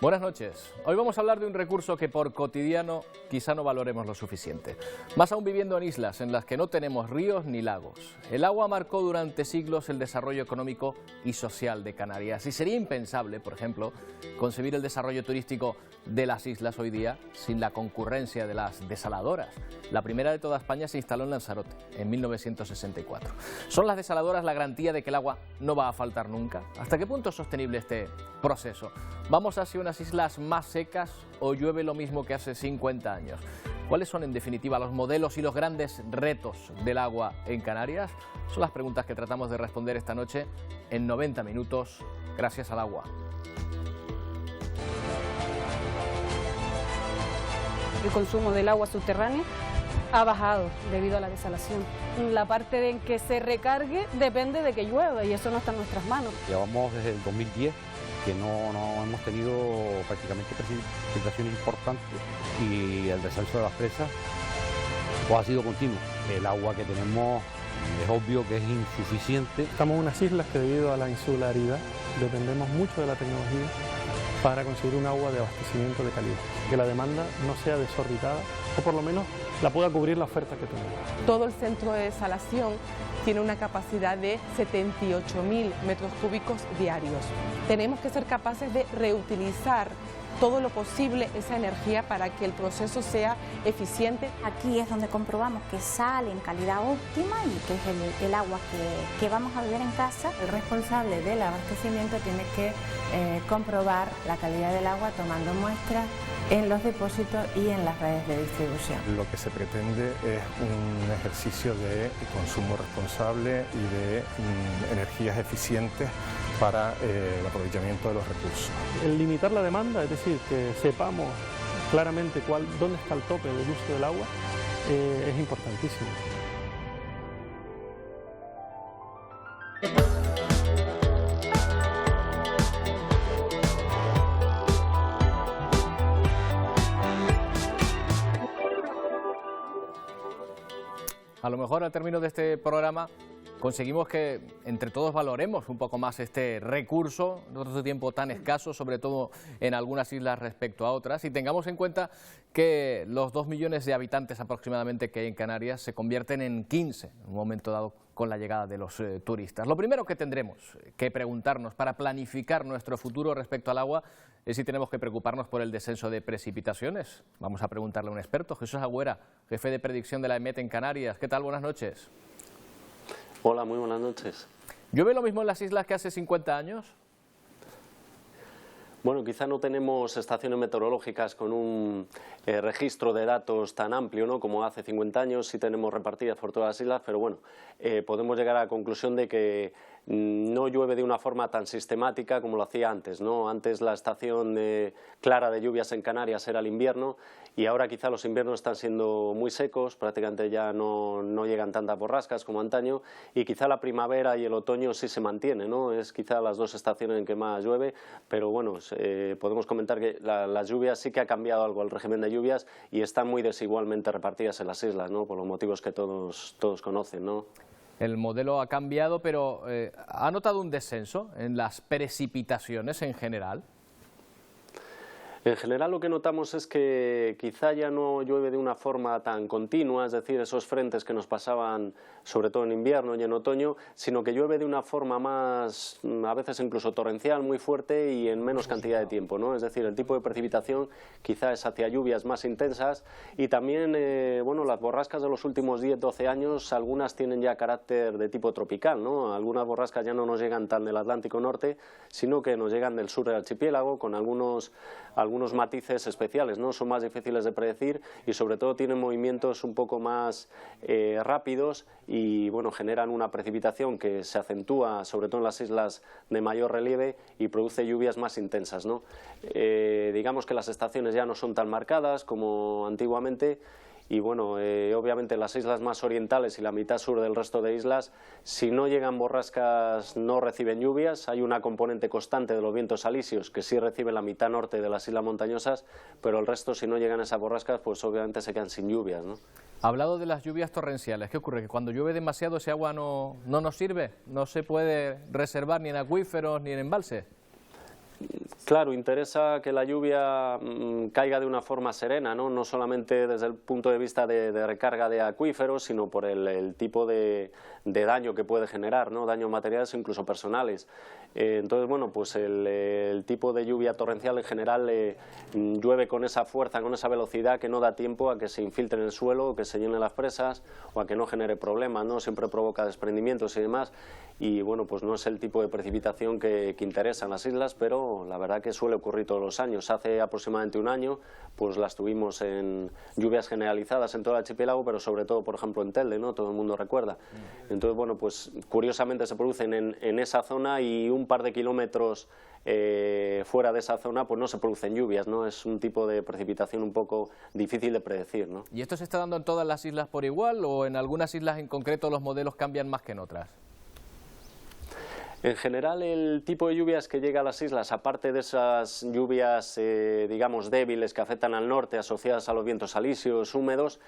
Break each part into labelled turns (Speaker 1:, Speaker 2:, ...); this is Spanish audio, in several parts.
Speaker 1: Buenas noches. Hoy vamos a hablar de un recurso que por cotidiano quizá no valoremos lo suficiente. Más aún viviendo en islas en las que no tenemos ríos ni lagos. El agua marcó durante siglos el desarrollo económico y social de Canarias. Y sería impensable, por ejemplo, concebir el desarrollo turístico de las islas hoy día sin la concurrencia de las desaladoras. La primera de toda España se instaló en Lanzarote en 1964. ¿Son las desaladoras la garantía de que el agua no va a faltar nunca? ¿Hasta qué punto es sostenible este proceso? ¿Vamos hacia unas islas más secas o llueve lo mismo que hace 50 años? ¿Cuáles son en definitiva los modelos y los grandes retos del agua en Canarias? Son las preguntas que tratamos de responder esta noche en 90 minutos, gracias al agua.
Speaker 2: El consumo del agua subterránea ha bajado debido a la desalación. La parte en que se recargue depende de que llueva y eso no está en nuestras manos.
Speaker 3: Llevamos desde el 2010 que no hemos tenido prácticamente precipitaciones importantes y el descenso de las presas pues ha sido continuo. El agua que tenemos es obvio que es insuficiente.
Speaker 4: Estamos en unas islas que debido a la insularidad dependemos mucho de la tecnología para conseguir un agua de abastecimiento de calidad, que la demanda no sea desorbitada o por lo menos la pueda cubrir la oferta que tenemos.
Speaker 5: Todo el centro de desalación tiene una capacidad de 78.000 metros cúbicos diarios. Tenemos que ser capaces de reutilizar todo lo posible esa energía para que el proceso sea eficiente.
Speaker 6: Aquí es donde comprobamos que sale en calidad óptima y que es el agua que vamos a beber en casa.
Speaker 7: El responsable del abastecimiento tiene que comprobar la calidad del agua tomando muestras en los depósitos y en las redes de distribución.
Speaker 8: Lo que se pretende es un ejercicio de consumo responsable y de energías eficientes para el aprovechamiento de los recursos.
Speaker 4: El limitar la demanda, es decir, que sepamos claramente dónde está el tope del uso del agua, es importantísimo.
Speaker 1: A lo mejor al término de este programa conseguimos que entre todos valoremos un poco más este recurso de otro tiempo tan escaso, sobre todo en algunas islas respecto a otras, y tengamos en cuenta que los 2 millones de habitantes aproximadamente que hay en Canarias se convierten en 15 en un momento dado con la llegada de los turistas. Lo primero que tendremos que preguntarnos para planificar nuestro futuro respecto al agua es si tenemos que preocuparnos por el descenso de precipitaciones. Vamos a preguntarle a un experto, Jesús Agüera, jefe de predicción de la EMET en Canarias. ¿Qué tal? Buenas noches.
Speaker 9: Hola, muy buenas noches.
Speaker 1: ¿Llueve lo mismo en las islas que hace 50 años?
Speaker 9: Bueno, quizá no tenemos estaciones meteorológicas con un registro de datos tan amplio, ¿no?, como hace 50 años. Sí tenemos repartidas por todas las islas, pero bueno, podemos llegar a la conclusión de que no llueve de una forma tan sistemática como lo hacía antes, ¿no? Antes la estación clara de lluvias en Canarias era el invierno y ahora quizá los inviernos están siendo muy secos, prácticamente ya no llegan tantas borrascas como antaño, y quizá la primavera y el otoño sí se mantiene, ¿no? Es quizá las dos estaciones en que más llueve, pero bueno, podemos comentar que las lluvias sí que ha cambiado algo el régimen de lluvias y están muy desigualmente repartidas en las islas, ¿no?, por los motivos que todos conocen, ¿no?
Speaker 1: El modelo ha cambiado, pero ¿ha notado un descenso en las precipitaciones en general?
Speaker 9: En general lo que notamos es que quizá ya no llueve de una forma tan continua, es decir, esos frentes que nos pasaban sobre todo en invierno y en otoño, sino que llueve de una forma más, a veces incluso torrencial, muy fuerte y en menos cantidad de tiempo, ¿no? Es decir, el tipo de precipitación quizá es hacia lluvias más intensas y también, bueno, las borrascas de los últimos 10-12 años, algunas tienen ya carácter de tipo tropical, ¿no? Algunas borrascas ya no nos llegan tan del Atlántico Norte, sino que nos llegan del sur del archipiélago con algunos matices especiales, ¿no? Son más difíciles de predecir y sobre todo tienen movimientos un poco más rápidos y bueno, generan una precipitación que se acentúa sobre todo en las islas de mayor relieve y produce lluvias más intensas, ¿no? Digamos que las estaciones ya no son tan marcadas como antiguamente. Y bueno, obviamente las islas más orientales y la mitad sur del resto de islas, si no llegan borrascas no reciben lluvias. Hay una componente constante de los vientos alisios que sí reciben la mitad norte de las islas montañosas, pero el resto, si no llegan esas borrascas, pues obviamente se quedan sin lluvias, ¿no?
Speaker 1: Ha hablado de las lluvias torrenciales. ¿Qué ocurre? ¿Que cuando llueve demasiado ese agua no nos sirve? ¿No se puede reservar ni en acuíferos ni en embalses?
Speaker 9: Claro, interesa que la lluvia caiga de una forma serena, no solamente desde el punto de vista de recarga de acuíferos, sino por el tipo de daño que puede generar, ¿no? Daños materiales o incluso personales. Entonces, bueno, pues el tipo de lluvia torrencial en general llueve con esa fuerza, con esa velocidad que no da tiempo a que se infiltre en el suelo, que se llenen las presas o a que no genere problemas, ¿no? Siempre provoca desprendimientos y demás. Y bueno, pues no es el tipo de precipitación que interesa en las islas, pero la verdad que suele ocurrir todos los años. Hace aproximadamente un año pues las tuvimos en lluvias generalizadas en todo el archipiélago, pero sobre todo, por ejemplo, en Telde, ¿no? Todo el mundo recuerda. Entonces, bueno, pues curiosamente se producen en esa zona, y un par de kilómetros fuera de esa zona pues no se producen lluvias, ¿no? Es un tipo de precipitación un poco difícil de predecir, ¿no?
Speaker 1: ¿Y esto se está dando en todas las islas por igual o en algunas islas en concreto los modelos cambian más que en otras?
Speaker 9: En general, el tipo de lluvias que llega a las islas, aparte de esas lluvias, digamos, débiles que afectan al norte, asociadas a los vientos alisios, húmedos,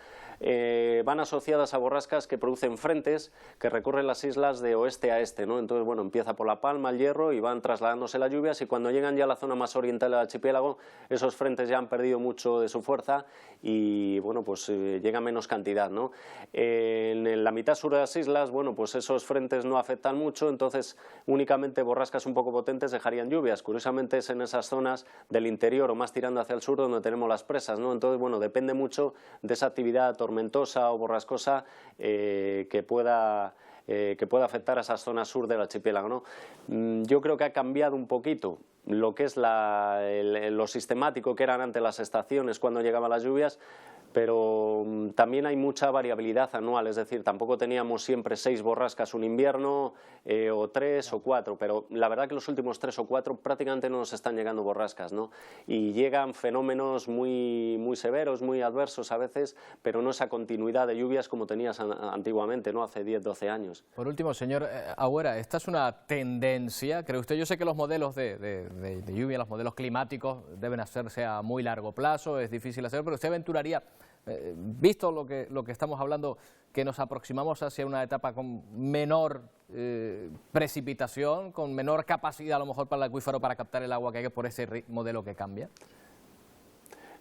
Speaker 9: van asociadas a borrascas que producen frentes que recorren las islas de oeste a este, ¿no? Entonces, bueno, empieza por La Palma, el Hierro, y van trasladándose las lluvias, y cuando llegan ya a la zona más oriental del archipiélago, esos frentes ya han perdido mucho de su fuerza y, bueno, pues llega menos cantidad, ¿no? En la mitad sur de las islas, bueno, pues esos frentes no afectan mucho, entonces únicamente borrascas un poco potentes dejarían lluvias. Curiosamente es en esas zonas del interior o más tirando hacia el sur donde tenemos las presas, ¿no? Entonces, bueno, depende mucho de esa actividad tormentosa o borrascosa que pueda afectar a esa zona sur del archipiélago, ¿no? Yo creo que ha cambiado un poquito lo que es lo sistemático que eran antes las estaciones cuando llegaban las lluvias, pero también hay mucha variabilidad anual, es decir, tampoco teníamos siempre 6 borrascas un invierno, o 3 o 4, pero la verdad que los últimos 3 o 4 prácticamente no nos están llegando borrascas, ¿no? Y llegan fenómenos muy severos, muy adversos a veces, pero no esa continuidad de lluvias como tenías antiguamente, ¿no? Hace 10, 12 años.
Speaker 1: Por último, señor Agüera, ¿esta es una tendencia, cree usted? Yo sé que los modelos de lluvia, los modelos climáticos deben hacerse a muy largo plazo, es difícil hacerlo, pero usted aventuraría, visto lo que estamos hablando, que nos aproximamos hacia una etapa con menor precipitación, con menor capacidad a lo mejor para el acuífero para captar el agua que hay por ese modelo que cambia?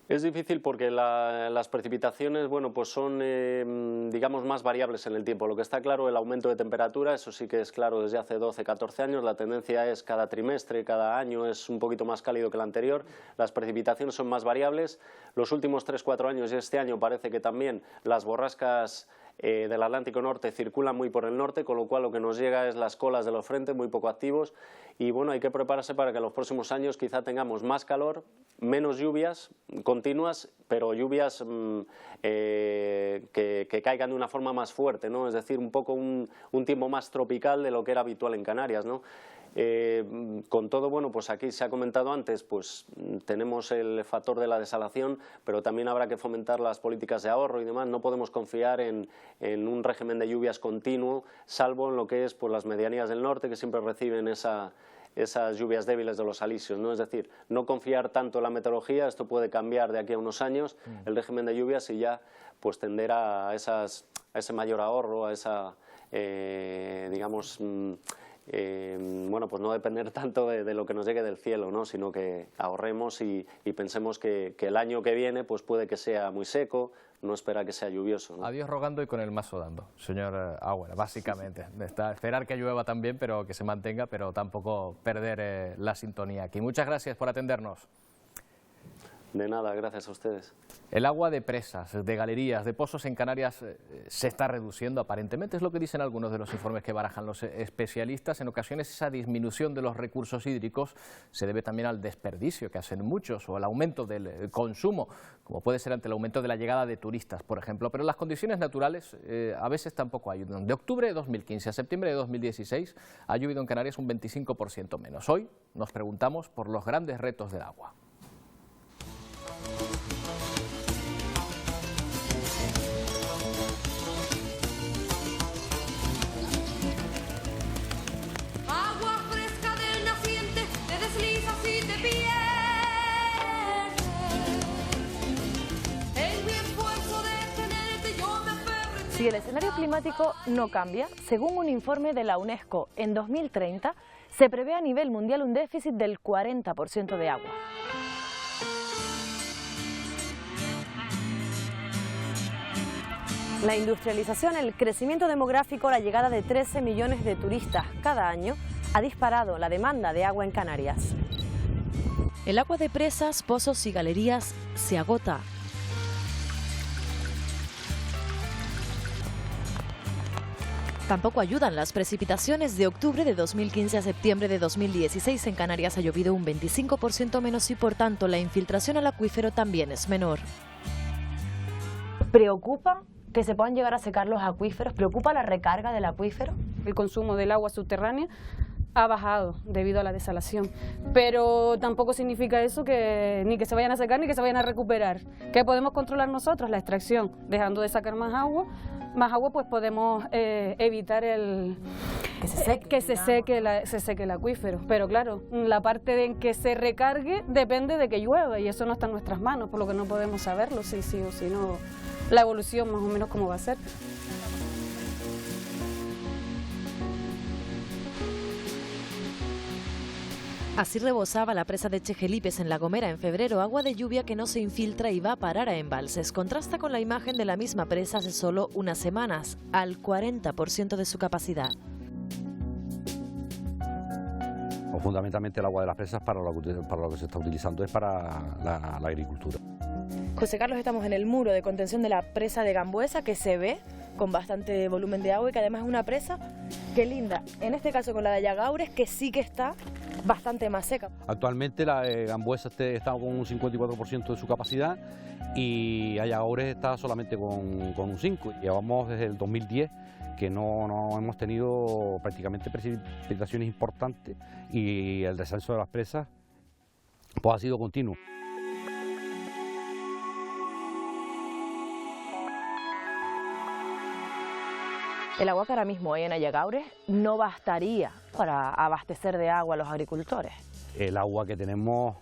Speaker 9: Es difícil porque las precipitaciones, bueno, pues son, digamos, más variables en el tiempo. Lo que está claro, el aumento de temperatura, eso sí que es claro desde hace 12, 14 años. La tendencia es cada trimestre, cada año es un poquito más cálido que el anterior. Las precipitaciones son más variables. Los últimos 3, 4 años y este año parece que también las borrascas del Atlántico Norte circulan muy por el norte, con lo cual lo que nos llega es las colas de los frentes muy poco activos, y bueno, hay que prepararse para que en los próximos años quizá tengamos más calor, menos lluvias continuas, pero lluvias que caigan de una forma más fuerte, ¿no? Es decir, un poco un tiempo más tropical de lo que era habitual en Canarias, ¿no? Con todo, bueno, pues aquí se ha comentado antes, pues tenemos el factor de la desalación, pero también habrá que fomentar las políticas de ahorro y demás. No podemos confiar en un régimen de lluvias continuo, salvo en lo que es pues, las medianías del norte, que siempre reciben esas lluvias débiles de los alisios, ¿no? Es decir, no confiar tanto en la meteorología, esto puede cambiar de aquí a unos años, el régimen de lluvias, y ya pues tender a ese mayor ahorro, a esa, digamos, bueno, pues no depender tanto de lo que nos llegue del cielo, ¿no? Sino que ahorremos y pensemos que el año que viene pues puede que sea muy seco, no espera que sea lluvioso, ¿no?
Speaker 1: A Dios rogando y con el mazo dando, señor Agüera, básicamente. Esperar que llueva también, pero que se mantenga, pero tampoco perder la sintonía aquí. Muchas gracias por atendernos.
Speaker 9: De nada, gracias a ustedes.
Speaker 1: El agua de presas, de galerías, de pozos en Canarias se está reduciendo aparentemente, es lo que dicen algunos de los informes que barajan los especialistas. En ocasiones esa disminución de los recursos hídricos se debe también al desperdicio que hacen muchos o al aumento del consumo, como puede ser ante el aumento de la llegada de turistas, por ejemplo. Pero las condiciones naturales a veces tampoco ayudan. De octubre de 2015 a septiembre de 2016 ha llovido en Canarias un 25% menos. Hoy nos preguntamos por los grandes retos del agua.
Speaker 10: Si el escenario climático no cambia, según un informe de la UNESCO, en 2030 Se prevé a nivel mundial un déficit del 40% de agua. La industrialización, el crecimiento demográfico, la llegada de 13 millones de turistas cada año ha disparado la demanda de agua en Canarias. El agua de presas, pozos y galerías se agota. Tampoco ayudan las precipitaciones. De octubre de 2015 a septiembre de 2016 en Canarias ha llovido un 25% menos y por tanto la infiltración al acuífero también es menor. ¿Preocupa que se puedan llegar a secar los acuíferos? ¿Preocupa la recarga del acuífero?
Speaker 2: El consumo del agua subterránea ha bajado debido a la desalación, pero tampoco significa eso que ni que se vayan a secar ni que se vayan a recuperar. ¿Qué podemos controlar nosotros? La extracción. Dejando de sacar más agua pues podemos evitar que se seque el acuífero. Pero claro, la parte en que se recargue depende de que llueva y eso no está en nuestras manos, por lo que no podemos saberlo si sí o si no, la evolución más o menos cómo va a ser.
Speaker 10: Así rebosaba la presa de Chejelipes en La Gomera en febrero, agua de lluvia que no se infiltra y va a parar a embalses. Contrasta con la imagen de la misma presa hace solo unas semanas, al 40% de su capacidad.
Speaker 3: Fundamentalmente el agua de las presas para lo que se está utilizando es para la agricultura.
Speaker 10: José Carlos, estamos en el muro de contención de la presa de Gambuesa, que se ve con bastante volumen de agua y que además es una presa que linda, en este caso con la de Ayagaures, que sí que está bastante más seca.
Speaker 3: Actualmente la de Gambuesa está con un 54% de su capacidad y Ayagaures está solamente con un 5%. Llevamos desde el 2010 que no hemos tenido prácticamente precipitaciones importantes y el descenso de las presas pues ha sido continuo.
Speaker 10: El agua que ahora mismo hay en Ayagaures no bastaría para abastecer de agua a los agricultores.
Speaker 3: El agua que tenemos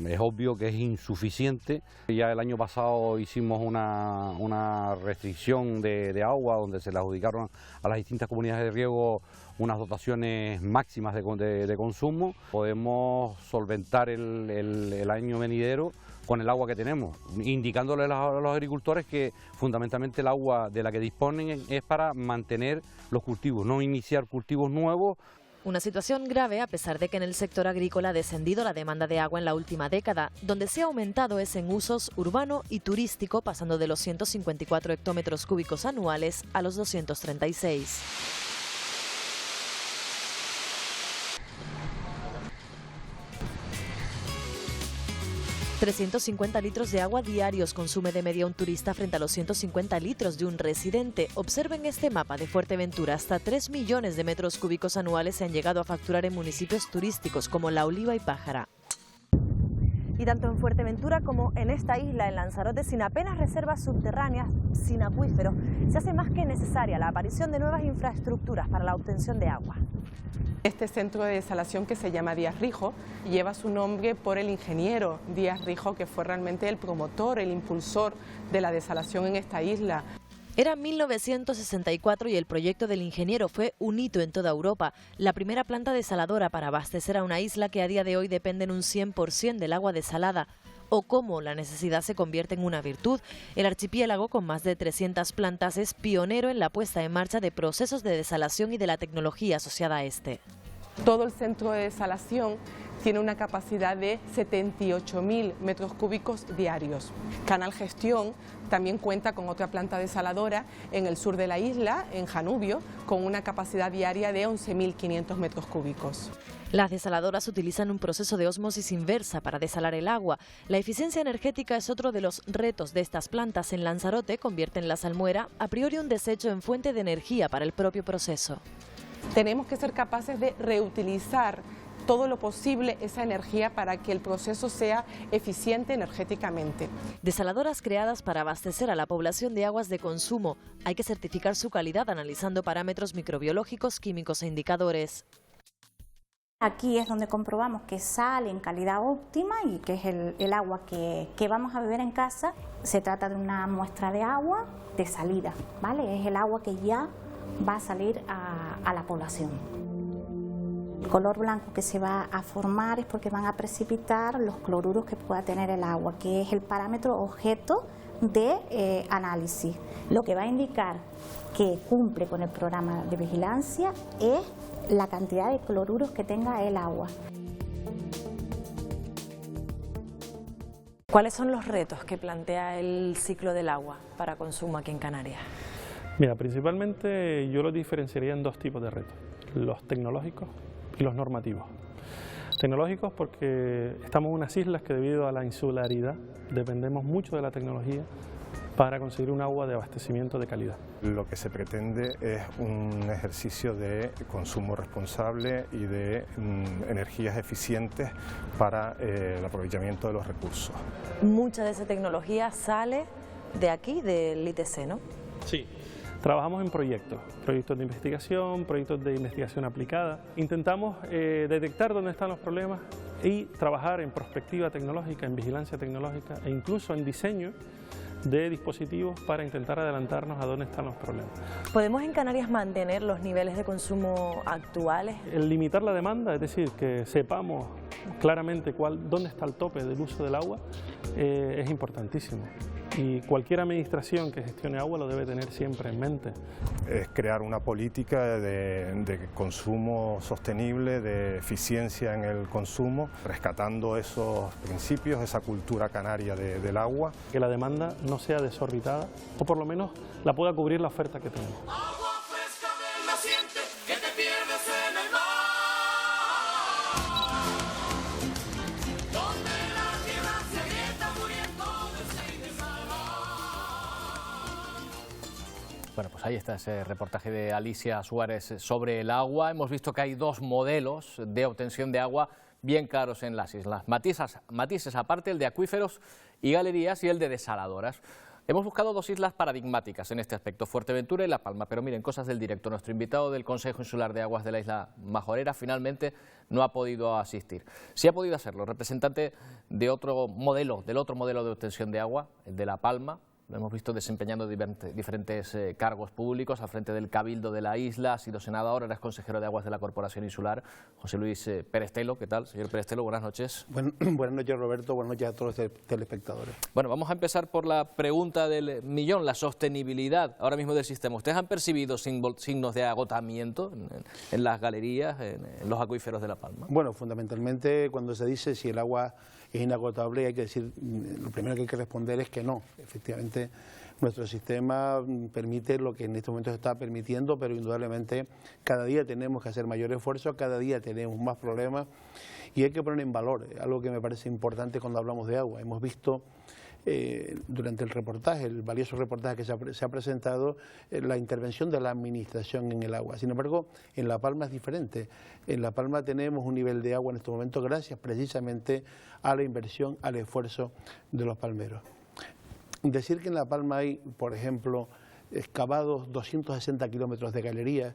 Speaker 3: es obvio que es insuficiente. Ya el año pasado hicimos una restricción de agua donde se le adjudicaron a las distintas comunidades de riego unas dotaciones máximas de consumo. Podemos solventar el año venidero con el agua que tenemos, indicándole a los agricultores que fundamentalmente el agua de la que disponen es para mantener los cultivos, no iniciar cultivos nuevos.
Speaker 10: Una situación grave a pesar de que en el sector agrícola ha descendido la demanda de agua en la última década. Donde se ha aumentado es en usos urbano y turístico, pasando de los 154 hectómetros cúbicos anuales a los 236. 350 litros de agua diarios consume de media un turista frente a los 150 litros de un residente. Observen este mapa de Fuerteventura. Hasta 3 millones de metros cúbicos anuales se han llegado a facturar en municipios turísticos como La Oliva y Pájara. Y tanto en Fuerteventura como en esta isla, en Lanzarote, sin apenas reservas subterráneas, sin acuíferos, se hace más que necesaria la aparición de nuevas infraestructuras para la obtención de agua.
Speaker 5: Este centro de desalación, que se llama Díaz Rijo, lleva su nombre por el ingeniero Díaz Rijo, que fue realmente el promotor, el impulsor de la desalación en esta isla.
Speaker 10: Era 1964 y el proyecto del ingeniero fue un hito en toda Europa, la primera planta desaladora para abastecer a una isla que a día de hoy depende en un 100% del agua desalada. O cómo la necesidad se convierte en una virtud. El archipiélago, con más de 300 plantas, es pionero en la puesta en marcha de procesos de desalación y de la tecnología asociada a este.
Speaker 5: Todo el centro de desalación tiene una capacidad de 78.000 metros cúbicos diarios. Canal Gestión también cuenta con otra planta desaladora en el sur de la isla, en Janubio, con una capacidad diaria de 11.500 metros cúbicos.
Speaker 10: Las desaladoras utilizan un proceso de ósmosis inversa para desalar el agua. La eficiencia energética es otro de los retos de estas plantas. En Lanzarote convierten la salmuera, a priori un desecho, en fuente de energía para el propio proceso.
Speaker 5: Tenemos que ser capaces de reutilizar todo lo posible esa energía para que el proceso sea eficiente energéticamente.
Speaker 10: Desaladoras creadas para abastecer a la población de aguas de consumo. Hay que certificar su calidad analizando parámetros microbiológicos, químicos e indicadores.
Speaker 6: Aquí es donde comprobamos que sale en calidad óptima y que es el agua que vamos a beber en casa. Se trata de una muestra de agua de salida, ¿vale? Es el agua que ya va a salir a la población. color blanco que se va a formar es porque van a precipitar los cloruros que pueda tener el agua, que es el parámetro objeto de análisis. Lo que va a indicar que cumple con el programa de vigilancia es la cantidad de cloruros que tenga el agua.
Speaker 10: ¿Cuáles son los retos que plantea el ciclo del agua para consumo aquí en Canarias?
Speaker 4: Mira, principalmente yo los diferenciaría en dos tipos de retos, los tecnológicos y los normativos. Tecnológicos porque estamos en unas islas que debido a la insularidad dependemos mucho de la tecnología para conseguir un agua de abastecimiento de calidad.
Speaker 8: Lo que se pretende es un ejercicio de consumo responsable y de energías eficientes para el aprovechamiento de los recursos.
Speaker 10: Mucha de esa tecnología sale de aquí, del ITC, ¿no?
Speaker 4: Sí. Trabajamos en proyectos de investigación, proyectos de investigación aplicada. Intentamos detectar dónde están los problemas y trabajar en prospectiva tecnológica, en vigilancia tecnológica e incluso en diseño de dispositivos para intentar adelantarnos a dónde están los problemas.
Speaker 10: ¿Podemos en Canarias mantener los niveles de consumo actuales?
Speaker 4: El limitar la demanda, es decir, que sepamos claramente dónde está el tope del uso del agua, es importantísimo. Y cualquier administración que gestione agua lo debe tener siempre en mente.
Speaker 8: Es crear una política de consumo sostenible, de eficiencia en el consumo, rescatando esos principios, esa cultura canaria del agua.
Speaker 4: Que la demanda no sea desorbitada, o por lo menos la pueda cubrir la oferta que tenemos.
Speaker 1: Bueno, pues ahí está ese reportaje de Alicia Suárez sobre el agua. Hemos visto que hay dos modelos de obtención de agua bien claros en las islas. Matices aparte, el de acuíferos y galerías y el de desaladoras. Hemos buscado dos islas paradigmáticas en este aspecto, Fuerteventura y La Palma, pero miren, cosas del directo. Nuestro invitado del Consejo Insular de Aguas de la isla Majorera finalmente no ha podido asistir. Sí ha podido hacerlo, representante de otro modelo, del otro modelo de obtención de agua, el de La Palma. Lo hemos visto desempeñando diferentes cargos públicos al frente del Cabildo de la isla, ha sido senador, ahora es consejero de Aguas de la Corporación Insular, José Luis Perestelo. ¿Qué tal, señor Perestelo? Buenas noches.
Speaker 11: Buenas noches, Roberto, buenas noches a todos los telespectadores.
Speaker 1: Bueno, vamos a empezar por la pregunta del millón, la sostenibilidad ahora mismo del sistema. ¿Ustedes han percibido signos de agotamiento en las galerías, en los acuíferos de La Palma?
Speaker 11: Bueno, fundamentalmente cuando se dice si el agua es inagotable, hay que decir, lo primero que hay que responder es que no. Efectivamente, nuestro sistema permite lo que en este momento se está permitiendo, pero indudablemente cada día tenemos que hacer mayor esfuerzo, cada día tenemos más problemas y hay que poner en valor algo que me parece importante cuando hablamos de agua. Hemos visto durante el reportaje, el valioso reportaje que se ha presentado, la intervención de la administración en el agua. Sin embargo, en La Palma es diferente. En La Palma tenemos un nivel de agua en estos momentos gracias precisamente a la inversión, al esfuerzo de los palmeros. Decir que en La Palma hay, por ejemplo, excavados 260 kilómetros de galerías,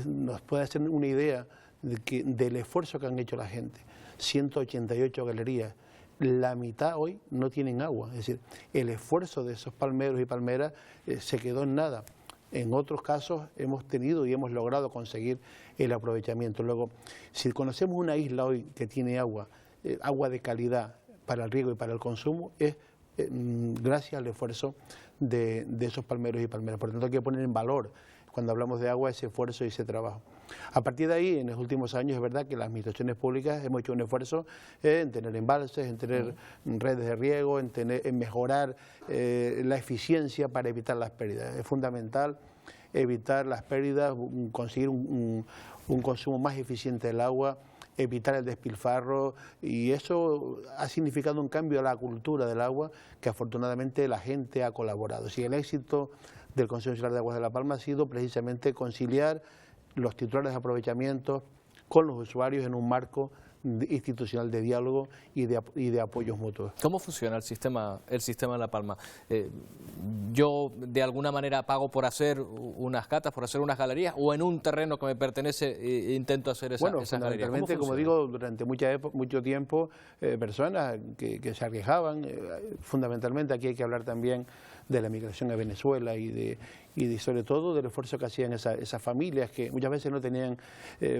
Speaker 11: nos puede hacer una idea del esfuerzo que han hecho la gente. 188 galerías. La mitad hoy no tienen agua, es decir, el esfuerzo de esos palmeros y palmeras se quedó en nada. En otros casos hemos tenido y hemos logrado conseguir el aprovechamiento. Luego, si conocemos una isla hoy que tiene agua, agua de calidad para el riego y para el consumo, es gracias al esfuerzo de esos palmeros y palmeras. Por lo tanto, hay que poner en valor, cuando hablamos de agua, ese esfuerzo y ese trabajo. A partir de ahí, en los últimos años, es verdad que las administraciones públicas hemos hecho un esfuerzo en tener embalses, en tener redes de riego, en mejorar la eficiencia para evitar las pérdidas. Es fundamental evitar las pérdidas, conseguir un consumo más eficiente del agua, evitar el despilfarro, y eso ha significado un cambio a la cultura del agua que afortunadamente la gente ha colaborado. Si el éxito del Consejo Insular de Aguas de La Palma ha sido precisamente conciliar los titulares de aprovechamiento con los usuarios en un marco institucional de diálogo y de apoyos mutuos.
Speaker 1: ¿Cómo funciona el sistema de La Palma? Yo de alguna manera pago por hacer unas catas, por hacer unas galerías, o en un terreno que me pertenece intento hacer esas galerías.
Speaker 11: Bueno, fundamentalmente, como digo, durante mucho tiempo personas que se arriesgaban, fundamentalmente aquí hay que hablar también de la migración a Venezuela y sobre todo del esfuerzo que hacían esas familias que muchas veces no tenían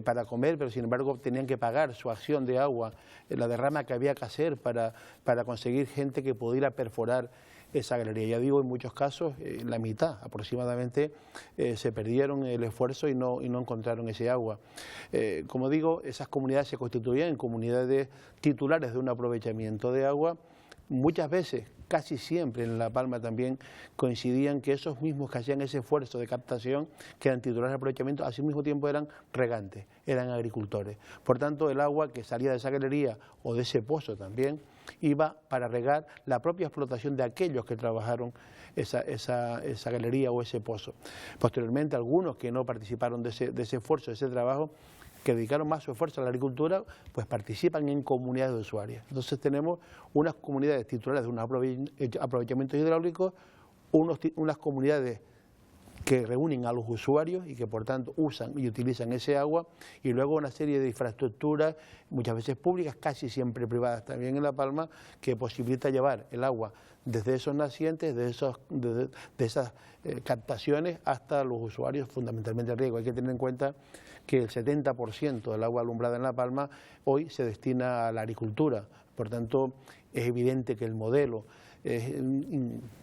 Speaker 11: para comer, pero sin embargo tenían que pagar su acción de agua, la derrama que había que hacer para conseguir gente que pudiera perforar esa galería. Ya digo, en muchos casos, la mitad aproximadamente se perdieron el esfuerzo y no encontraron ese agua. Como digo, esas comunidades se constituían en comunidades titulares de un aprovechamiento de agua. Muchas veces, casi siempre en La Palma también coincidían que esos mismos que hacían ese esfuerzo de captación, que eran titulares de aprovechamiento, al mismo tiempo eran regantes, eran agricultores. Por tanto, el agua que salía de esa galería o de ese pozo también iba para regar la propia explotación de aquellos que trabajaron esa galería o ese pozo. Posteriormente, algunos que no participaron de ese esfuerzo, de ese trabajo, que dedicaron más su esfuerzo a la agricultura, pues participan en comunidades de usuarios. Entonces tenemos unas comunidades titulares de un aprovechamiento hidráulico, unas comunidades que reúnen a los usuarios y que por tanto usan y utilizan ese agua, y luego una serie de infraestructuras, muchas veces públicas, casi siempre privadas también en La Palma, que posibilita llevar el agua desde esos nacientes, de esas captaciones hasta los usuarios, fundamentalmente el riego. Hay que tener en cuenta que el 70% del agua alumbrada en La Palma hoy se destina a la agricultura. Por tanto, es evidente que el modelo es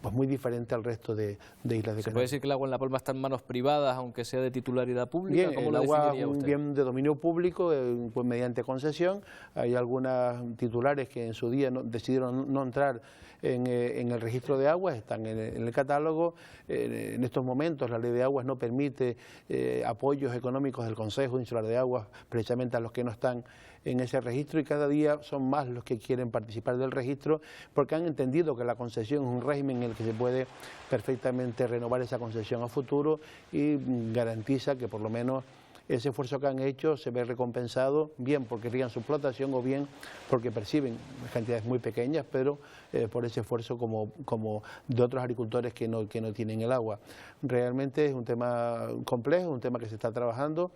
Speaker 11: pues muy diferente al resto de islas de Canarias.
Speaker 1: ¿Se puede decir que el agua en La Palma está en manos privadas, aunque sea de titularidad pública?
Speaker 11: Bien, el agua es un bien de dominio público, pues mediante concesión. Hay algunas titulares que en su día decidieron no entrar en el registro de aguas, están en el catálogo. En estos momentos la ley de aguas no permite apoyos económicos del Consejo Insular de Aguas precisamente a los que no están en ese registro, y cada día son más los que quieren participar del registro porque han entendido que la concesión es un régimen en el que se puede perfectamente renovar esa concesión a futuro y garantiza que por lo menos ese esfuerzo que han hecho se ve recompensado, bien porque riegan su explotación o bien porque perciben cantidades muy pequeñas, pero por ese esfuerzo como de otros agricultores que no tienen el agua. Realmente es un tema complejo, un tema que se está trabajando,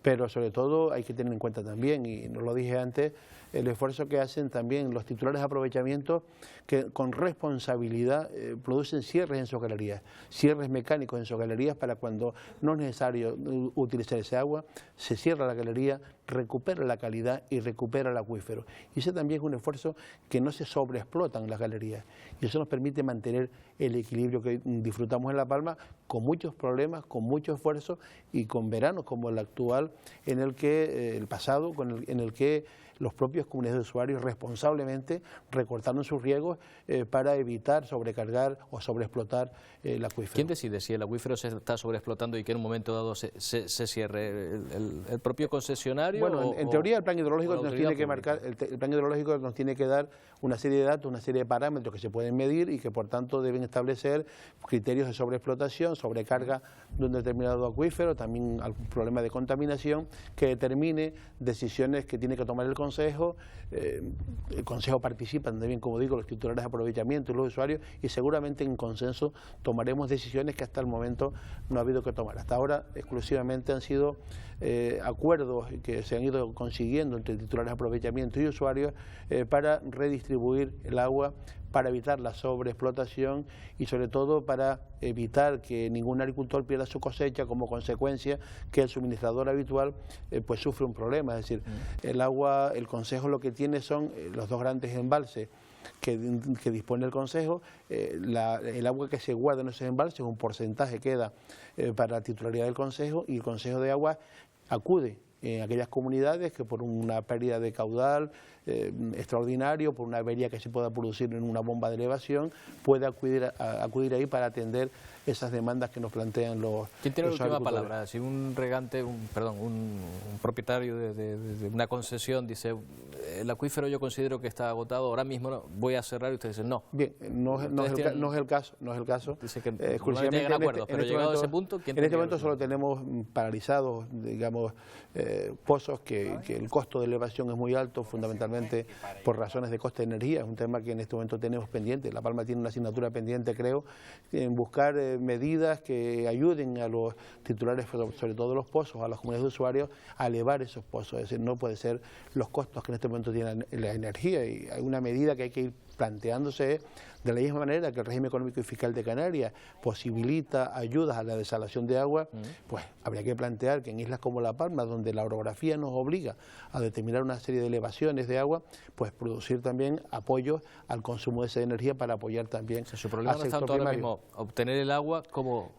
Speaker 11: pero sobre todo hay que tener en cuenta también, y no lo dije antes, el esfuerzo que hacen también los titulares de aprovechamiento que con responsabilidad producen cierres en sus galerías, cierres mecánicos en sus galerías para cuando no es necesario utilizar ese agua, se cierra la galería, recupera la calidad y recupera el acuífero. Y ese también es un esfuerzo que no se sobreexplotan las galerías, y eso nos permite mantener el equilibrio que disfrutamos en La Palma con muchos problemas, con mucho esfuerzo y con veranos como el actual en el que el pasado, en el que los propios comunidades de usuarios responsablemente recortaron sus riegos para evitar sobrecargar o sobreexplotar el acuífero.
Speaker 1: ¿Quién decide si el acuífero se está sobreexplotando y que en un momento dado se cierre? ¿El propio concesionario?
Speaker 11: Bueno, en teoría el plan hidrológico nos tiene que marcar, el plan hidrológico nos tiene que dar una serie de datos, una serie de parámetros que se pueden medir y que por tanto deben establecer criterios de sobreexplotación, sobrecarga de un determinado acuífero, también algún problema de contaminación que determine decisiones que tiene que tomar el Consejo. El Consejo participa también, como digo, los titulares de aprovechamiento y los usuarios, y seguramente en consenso tomaremos decisiones que hasta el momento no ha habido que tomar. Hasta ahora exclusivamente han sido acuerdos que se han ido consiguiendo entre titulares de aprovechamiento y usuarios para redistribuir el agua, para evitar la sobreexplotación y sobre todo para evitar que ningún agricultor pierda su cosecha como consecuencia que el suministrador habitual pues sufre un problema. Es decir, el agua, el Consejo lo que tiene son los dos grandes embalses que dispone el Consejo. El agua que se guarda en esos embalses, un porcentaje queda para la titularidad del Consejo, y el Consejo de Aguas acude en aquellas comunidades que por una pérdida de caudal extraordinario, por una avería que se pueda producir en una bomba de elevación, puede acudir ahí para atender esas demandas que nos plantean los
Speaker 1: ¿Quién tiene la última palabra? Si un regante, un propietario de una concesión dice el acuífero yo considero que está agotado, ahora mismo voy a cerrar, y ustedes dicen no.
Speaker 11: Bien, no es el caso.
Speaker 1: Dice que no llegan a acuerdos, pero llegado a ese punto, ¿quién
Speaker 11: en este momento solo tenemos paralizados, digamos, pozos que el costo de elevación es muy alto, fundamentalmente por razones de coste de energía. Es un tema que en este momento tenemos pendiente. La Palma tiene una asignatura pendiente, creo, en buscar medidas que ayuden a los titulares, sobre todo los pozos, a las comunidades de usuarios, a elevar esos pozos. Es decir, no puede ser los costos que en este momento tiene la energía, y hay una medida que hay que ir planteándose de la misma manera que el régimen económico y fiscal de Canarias posibilita ayudas a la desalación de agua, pues habría que plantear que en islas como La Palma, donde la orografía nos obliga a determinar una serie de elevaciones de agua, pues producir también apoyo al consumo de esa energía para apoyar también.
Speaker 1: O sea, su problema no es tanto ahora mismo obtener el agua como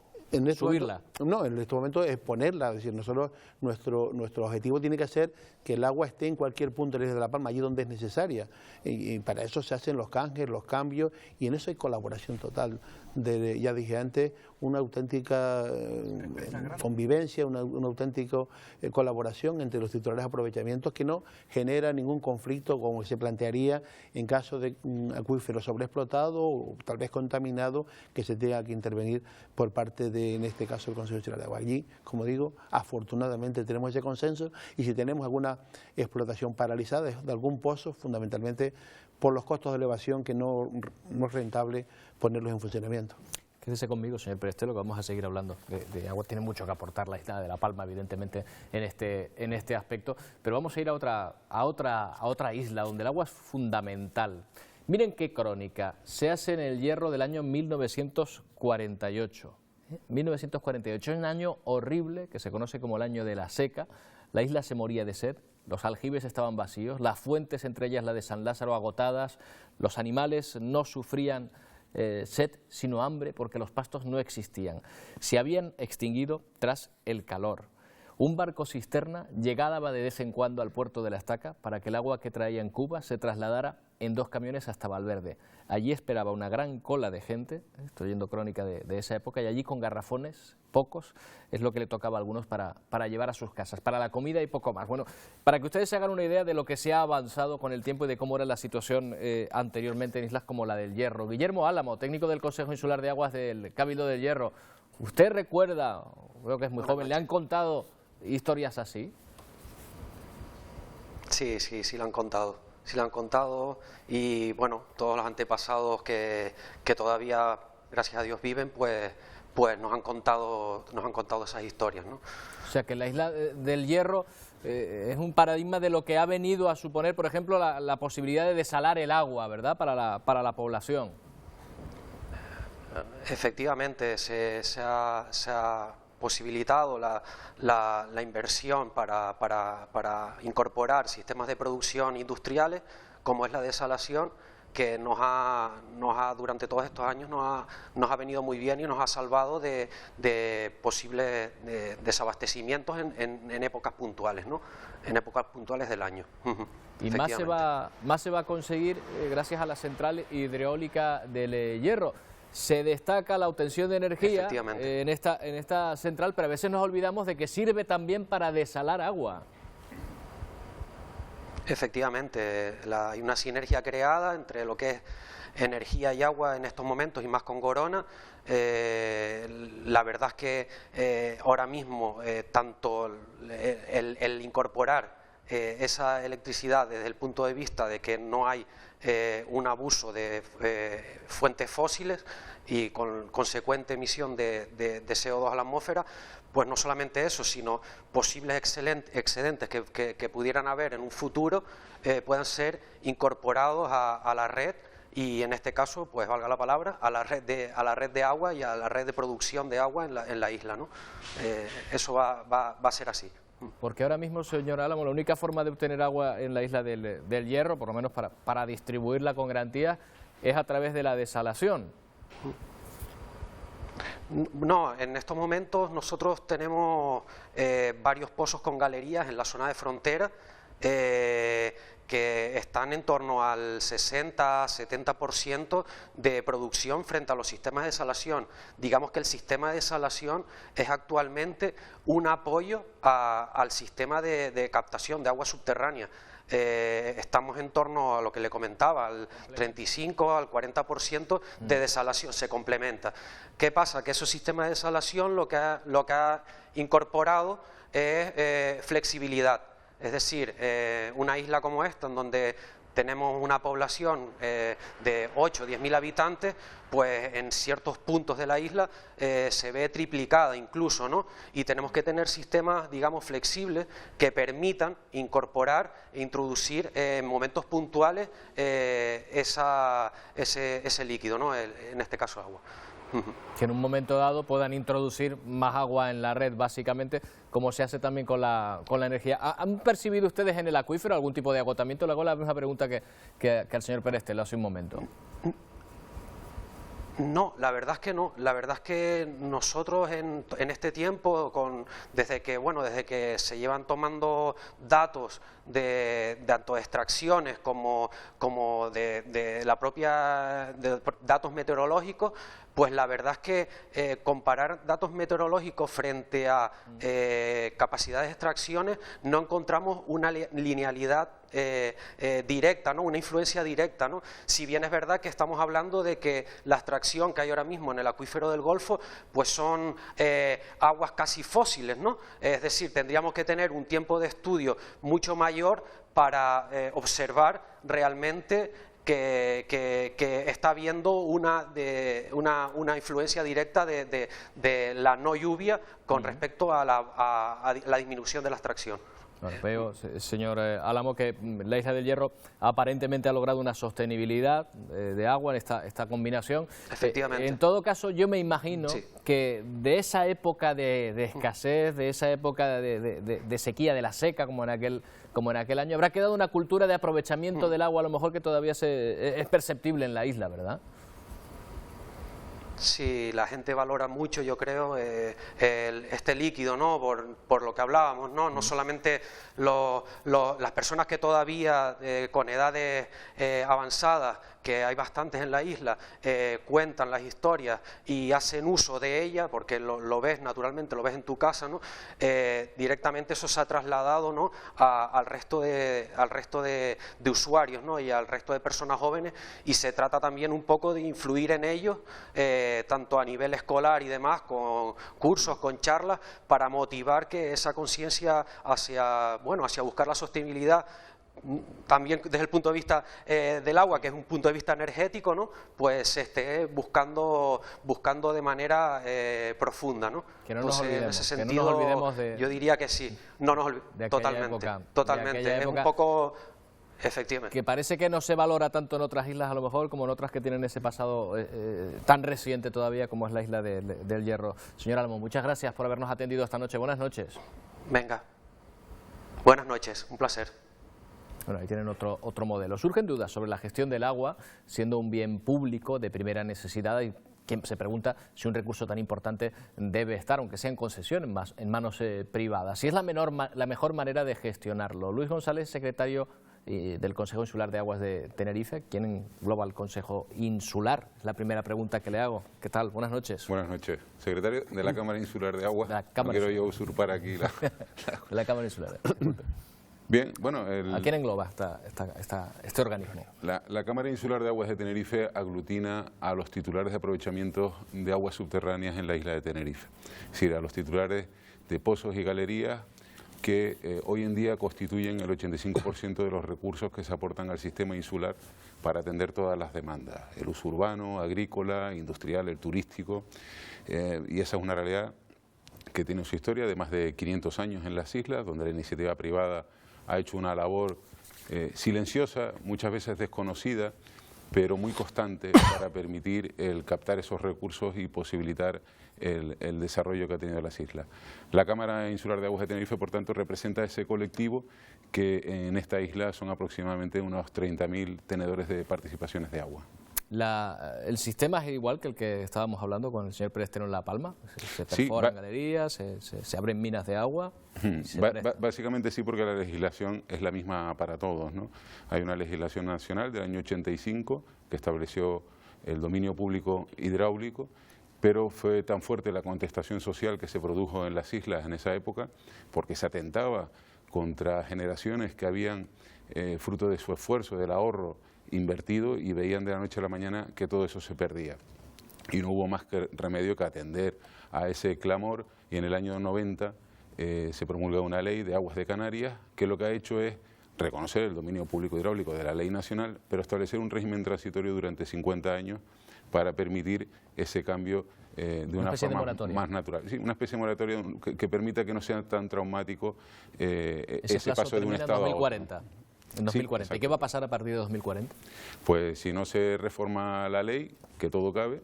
Speaker 1: subirla.
Speaker 11: No, en este momento es ponerla, es decir, nosotros nuestro objetivo tiene que ser que el agua esté en cualquier punto de la isla de La Palma, allí donde es necesaria, y para eso se hacen los canjes, los cambios, y en eso hay colaboración total, ya dije antes, una auténtica convivencia, una auténtica colaboración entre los titulares de aprovechamientos que no genera ningún conflicto como se plantearía en caso de un acuífero sobreexplotado o tal vez contaminado que se tenga que intervenir por parte de, en este caso, el Consejo Nacional de Agua. Allí, como digo, afortunadamente tenemos ese consenso, y si tenemos alguna explotación paralizada de algún pozo, fundamentalmente por los costos de elevación que no es rentable ponerlos en funcionamiento.
Speaker 1: Quédese conmigo, señor Perestelo, que vamos a seguir hablando de agua. Tiene mucho que aportar la isla de La Palma, evidentemente, en este aspecto, pero vamos a ir a otra isla donde el agua es fundamental. Miren qué crónica, se hace en El Hierro del año 1948. 1948 es un año horrible, que se conoce como el año de la seca. La isla se moría de sed, los aljibes estaban vacíos, las fuentes, entre ellas la de San Lázaro, agotadas, los animales no sufrían sed, sino hambre, porque los pastos no existían. Se habían extinguido tras el calor. Un barco cisterna llegaba de vez en cuando al puerto de la Estaca para que el agua que traía en Cuba se trasladara en 2 camiones hasta Valverde. Allí esperaba una gran cola de gente, estoy oyendo crónica de esa época, y allí con garrafones, pocos, es lo que le tocaba a algunos para llevar a sus casas, para la comida y poco más. Bueno, para que ustedes se hagan una idea de lo que se ha avanzado con el tiempo y de cómo era la situación anteriormente en islas como la del Hierro. Guillermo Álamo, técnico del Consejo Insular de Aguas del Cabildo del Hierro, ¿usted recuerda, creo que es muy joven, le han contado historias así?
Speaker 12: Sí, la han contado. Sí la han contado, y bueno, todos los antepasados que todavía, gracias a Dios, viven, pues nos han contado esas historias, ¿no?
Speaker 1: O sea que la isla del Hierro es un paradigma de lo que ha venido a suponer, por ejemplo, la posibilidad de desalar el agua, ¿verdad?, para la población.
Speaker 12: Efectivamente, se ha posibilitado la inversión para incorporar sistemas de producción industriales, como es la desalación, que durante todos estos años nos ha venido muy bien y nos ha salvado de posibles desabastecimientos en épocas puntuales, ¿no? En épocas puntuales del año.
Speaker 1: Y más se va a conseguir gracias a la central hidreólica del Hierro. Se destaca la obtención de energía en esta central, pero a veces nos olvidamos de que sirve también para desalar agua.
Speaker 12: Efectivamente, hay una sinergia creada entre lo que es energía y agua en estos momentos, y más con Gorona. La verdad es que ahora mismo tanto el incorporar esa electricidad desde el punto de vista de que no hay un abuso de fuentes fósiles y con consecuente emisión de CO2 a la atmósfera, pues no solamente eso, sino posibles excedentes que pudieran haber en un futuro puedan ser incorporados a la red, y en este caso, pues valga la palabra, a la red de agua y a la red de producción de agua en la isla, ¿no? Eso va a ser así.
Speaker 1: Porque ahora mismo, señor Álamo, la única forma de obtener agua en la isla del Hierro, por lo menos para distribuirla con garantía, es a través de la desalación.
Speaker 12: No, en estos momentos nosotros tenemos varios pozos con galerías en la zona de frontera que están en torno al 60-70% de producción frente a los sistemas de desalación. Digamos que el sistema de desalación es actualmente un apoyo al sistema de captación de agua subterránea. Estamos en torno a lo que le comentaba, al 35 al 40% de desalación, se complementa. ¿Qué pasa? Que esos sistemas de desalación lo que ha incorporado es flexibilidad. Es decir, una isla como esta, en donde tenemos una población de 8 o 10.000 habitantes, pues en ciertos puntos de la isla se ve triplicada incluso, ¿no? Y tenemos que tener sistemas, digamos, flexibles que permitan incorporar e introducir en momentos puntuales ese líquido, ¿no? En este caso agua.
Speaker 1: Que en un momento dado puedan introducir más agua en la red, básicamente, como se hace también con la energía. ¿Han percibido ustedes en el acuífero algún tipo de agotamiento? Le hago la misma pregunta que al señor Pérez Telo hace un momento.
Speaker 12: No, la verdad es que no. La verdad es que nosotros en este tiempo, desde que se llevan tomando datos de tanto extracciones como de la propia datos meteorológicos, pues la verdad es que comparar datos meteorológicos frente a capacidades de extracciones no encontramos una linealidad directa, ¿no? Una influencia directa, ¿no? Si bien es verdad que estamos hablando de que la extracción que hay ahora mismo en el acuífero del Golfo pues son aguas casi fósiles, ¿no? Es decir, tendríamos que tener un tiempo de estudio mucho mayor para observar realmente que está habiendo una influencia directa de la no lluvia con respecto a la disminución de la extracción.
Speaker 1: Bueno, veo, señor Álamo, que la Isla del Hierro aparentemente ha logrado una sostenibilidad de agua en esta combinación.
Speaker 12: Efectivamente.
Speaker 1: En todo caso, yo me imagino que de esa época de escasez, de esa época de sequía, de la seca, como en aquel año, habrá quedado una cultura de aprovechamiento del agua, a lo mejor que todavía es perceptible en la isla, ¿verdad?
Speaker 12: Sí, la gente valora mucho, yo creo, este líquido, ¿no? Por lo que hablábamos, ¿no? No solamente las personas que todavía con edades avanzadas, que hay bastantes en la isla, cuentan las historias y hacen uso de ellas, porque lo ves naturalmente, lo ves en tu casa, ¿no? Directamente eso se ha trasladado, ¿no? al resto de usuarios, ¿no? Y al resto de personas jóvenes, y se trata también un poco de influir en ellos, tanto a nivel escolar y demás, con cursos, con charlas, para motivar que esa conciencia hacia buscar la sostenibilidad, también desde el punto de vista del agua, que es un punto de vista energético, ¿no? Pues se esté buscando de manera profunda, ¿no?
Speaker 1: Que no nos olvidemos,
Speaker 12: en ese sentido,
Speaker 1: que no nos olvidemos
Speaker 12: yo diría que sí, no nos olvidemos, totalmente, es un poco... Efectivamente.
Speaker 1: Que parece que no se valora tanto en otras islas, a lo mejor, como en otras que tienen ese pasado tan reciente todavía como es la Isla del Hierro. Señor Álamo, muchas gracias por habernos atendido esta noche. Buenas noches.
Speaker 12: Venga. Buenas noches, un placer.
Speaker 1: Bueno, ahí tienen otro modelo. Surgen dudas sobre la gestión del agua, siendo un bien público de primera necesidad, y quien se pregunta si un recurso tan importante debe estar, aunque sea en concesión, en manos privadas. Si es la mejor manera de gestionarlo. Luis González, secretario del Consejo Insular de Aguas de Tenerife, quien engloba el Consejo Insular. Es la primera pregunta que le hago. ¿Qué tal? Buenas noches.
Speaker 13: Buenas noches. Secretario de la Cámara Insular de Aguas. No quiero yo usurpar aquí
Speaker 1: la Cámara Insular.
Speaker 13: Bien, bueno...
Speaker 1: ¿A quién engloba este organismo?
Speaker 13: La Cámara Insular de Aguas de Tenerife aglutina a los titulares de aprovechamiento de aguas subterráneas en la isla de Tenerife. Es decir, a los titulares de pozos y galerías que hoy en día constituyen el 85% de los recursos que se aportan al sistema insular para atender todas las demandas, el uso urbano, agrícola, industrial, el turístico, y esa es una realidad que tiene su historia de más de 500 años en las islas, donde la iniciativa privada ha hecho una labor silenciosa, muchas veces desconocida, pero muy constante para permitir el captar esos recursos y posibilitar el desarrollo que ha tenido las islas. La Cámara Insular de Aguas de Tenerife, por tanto, representa ese colectivo que en esta isla son aproximadamente unos 30.000 tenedores de participaciones de agua.
Speaker 1: ¿El sistema es igual que el que estábamos hablando con el señor Pérez Telo en La Palma? ¿Se perforan galerías, se abren minas de agua?
Speaker 13: Básicamente sí, porque la legislación es la misma para todos, ¿no? Hay una legislación nacional del año 85 que estableció el dominio público hidráulico, pero fue tan fuerte la contestación social que se produjo en las islas en esa época, porque se atentaba contra generaciones que habían, fruto de su esfuerzo, del ahorro, invertido, y veían de la noche a la mañana que todo eso se perdía. Y no hubo más remedio que atender a ese clamor, y en el año 90 se promulga una ley de aguas de Canarias que lo que ha hecho es reconocer el dominio público hidráulico de la ley nacional, pero establecer un régimen transitorio durante 50 años para permitir ese cambio de una forma más natural. Sí, una especie de moratoria que permita que no sea tan traumático ese paso de un estado a otro.
Speaker 1: En 2040. Sí, ¿y qué va a pasar a partir de 2040?
Speaker 13: Pues si no se reforma la ley, que todo cabe,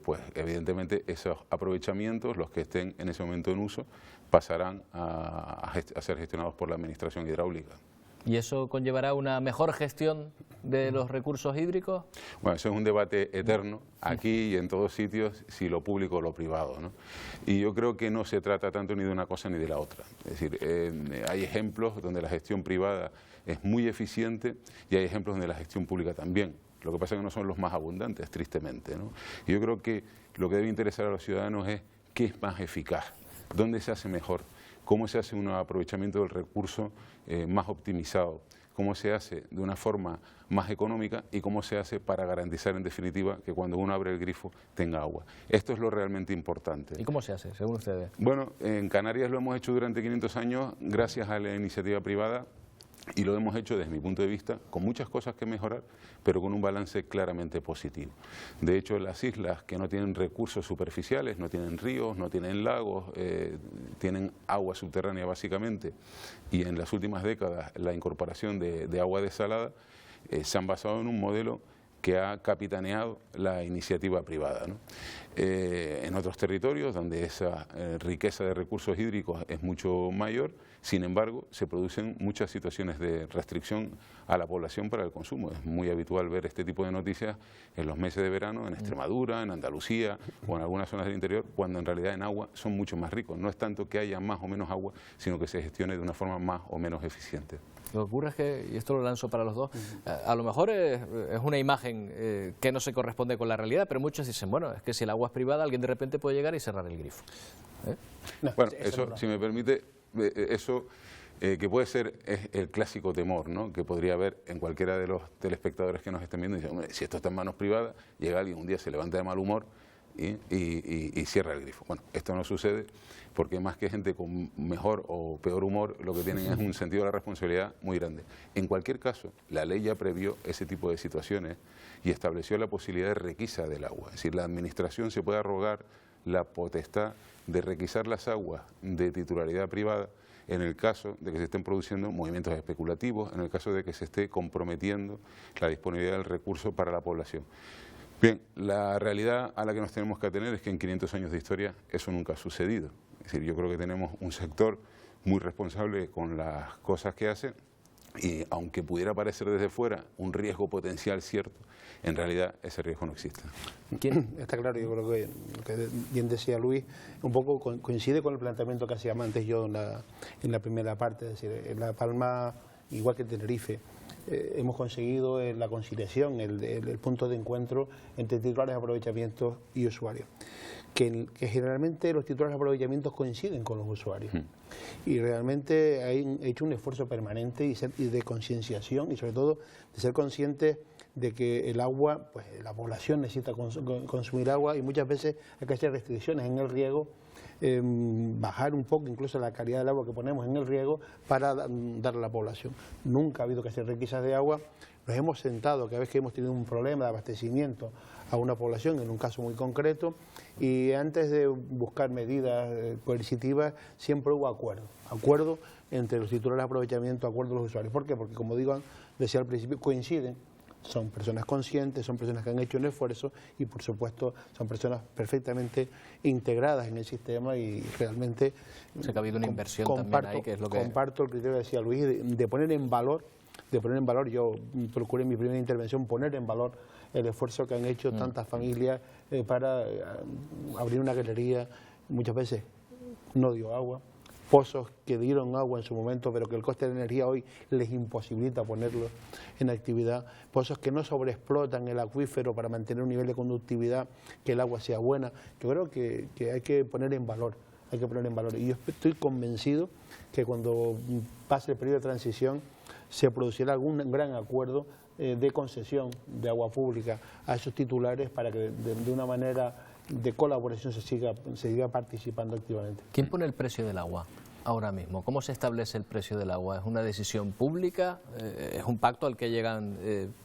Speaker 13: pues evidentemente esos aprovechamientos, los que estén en ese momento en uso, pasarán a ser gestionados por la Administración Hidráulica.
Speaker 1: ¿Y eso conllevará una mejor gestión de los recursos hídricos?
Speaker 13: Bueno, eso es un debate eterno, aquí y en todos sitios, si lo público o lo privado, ¿no? Y yo creo que no se trata tanto ni de una cosa ni de la otra. Es decir, hay ejemplos donde la gestión privada es muy eficiente y hay ejemplos donde la gestión pública también. Lo que pasa es que no son los más abundantes, tristemente, ¿no? Y yo creo que lo que debe interesar a los ciudadanos es qué es más eficaz, dónde se hace mejor, cómo se hace un aprovechamiento del recurso más optimizado, cómo se hace de una forma más económica y cómo se hace para garantizar en definitiva que cuando uno abre el grifo tenga agua. Esto es lo realmente importante.
Speaker 1: ¿Y cómo se hace, según ustedes?
Speaker 13: Bueno, en Canarias lo hemos hecho durante 500 años gracias a la iniciativa privada. Y lo hemos hecho desde mi punto de vista con muchas cosas que mejorar, pero con un balance claramente positivo. De hecho, las islas que no tienen recursos superficiales, no tienen ríos, no tienen lagos, tienen agua subterránea básicamente, y en las últimas décadas la incorporación de agua desalada, se han basado en un modelo que ha capitaneado la iniciativa privada, ¿no? En otros territorios donde esa riqueza de recursos hídricos es mucho mayor, sin embargo, se producen muchas situaciones de restricción a la población para el consumo. Es muy habitual ver este tipo de noticias en los meses de verano, en Extremadura, en Andalucía o en algunas zonas del interior, cuando en realidad en agua son mucho más ricos. No es tanto que haya más o menos agua, sino que se gestione de una forma más o menos eficiente.
Speaker 1: Lo que ocurre es que, y esto lo lanzo para los dos, a lo mejor es una imagen que no se corresponde con la realidad, pero muchos dicen, bueno, es que si el agua es privada, alguien de repente puede llegar y cerrar el grifo.
Speaker 13: No, bueno, eso, si me permite, eso que puede ser es el clásico temor, ¿no?, que podría haber en cualquiera de los telespectadores que nos estén viendo y dicen, hombre, si esto está en manos privadas, llega alguien un día, se levanta de mal humor y cierra el grifo. Bueno, esto no sucede porque más que gente con mejor o peor humor, lo que tienen es un sentido de la responsabilidad muy grande. En cualquier caso, la ley ya previó ese tipo de situaciones y estableció la posibilidad de requisa del agua. Es decir, la administración se puede arrogar la potestad de requisar las aguas de titularidad privada en el caso de que se estén produciendo movimientos especulativos, en el caso de que se esté comprometiendo la disponibilidad del recurso para la población. Bien, la realidad a la que nos tenemos que atener es que en 500 años de historia eso nunca ha sucedido. Es decir, yo creo que tenemos un sector muy responsable con las cosas que hace y aunque pudiera parecer desde fuera un riesgo potencial cierto, en realidad ese riesgo no existe.
Speaker 11: Está claro, yo creo que lo que bien decía Luis, un poco coincide con el planteamiento que hacía antes yo en la primera parte, es decir, en La Palma, igual que en Tenerife, hemos conseguido la conciliación, el punto de encuentro entre titulares de aprovechamientos y usuarios. Que generalmente los titulares de aprovechamientos coinciden con los usuarios. Y realmente hay hecho un esfuerzo permanente y de concienciación y sobre todo de ser conscientes de que el agua, pues la población necesita consumir agua y muchas veces hay que hacer restricciones en el riego, bajar un poco incluso la calidad del agua que ponemos en el riego para darle a la población. Nunca ha habido que hacer requisas de agua, nos hemos sentado cada vez que hemos tenido un problema de abastecimiento a una población, en un caso muy concreto, y antes de buscar medidas coercitivas siempre hubo acuerdo entre los titulares de aprovechamiento, acuerdo de los usuarios. ¿Por qué? Porque como decía al principio, coinciden. Son personas conscientes, son personas que han hecho un esfuerzo y por supuesto son personas perfectamente integradas en el sistema y realmente
Speaker 1: ha habido una inversión también ahí, que es lo que...
Speaker 11: Comparto el criterio que decía Luis de poner en valor, yo procuré en mi primera intervención poner en valor el esfuerzo que han hecho tantas familias para abrir una galería, muchas veces no dio agua, pozos que dieron agua en su momento, pero que el coste de la energía hoy les imposibilita ponerlo en actividad, pozos que no sobreexplotan el acuífero para mantener un nivel de conductividad, que el agua sea buena. Yo creo que hay que poner en valor, y yo estoy convencido que cuando pase el periodo de transición se producirá algún gran acuerdo de concesión de agua pública a esos titulares para que de una manera de colaboración se siga participando activamente.
Speaker 1: ¿Quién pone el precio del agua? ahora mismo? ¿Cómo se establece el precio del agua? ¿Es una decisión pública? ¿Es un pacto al que llegan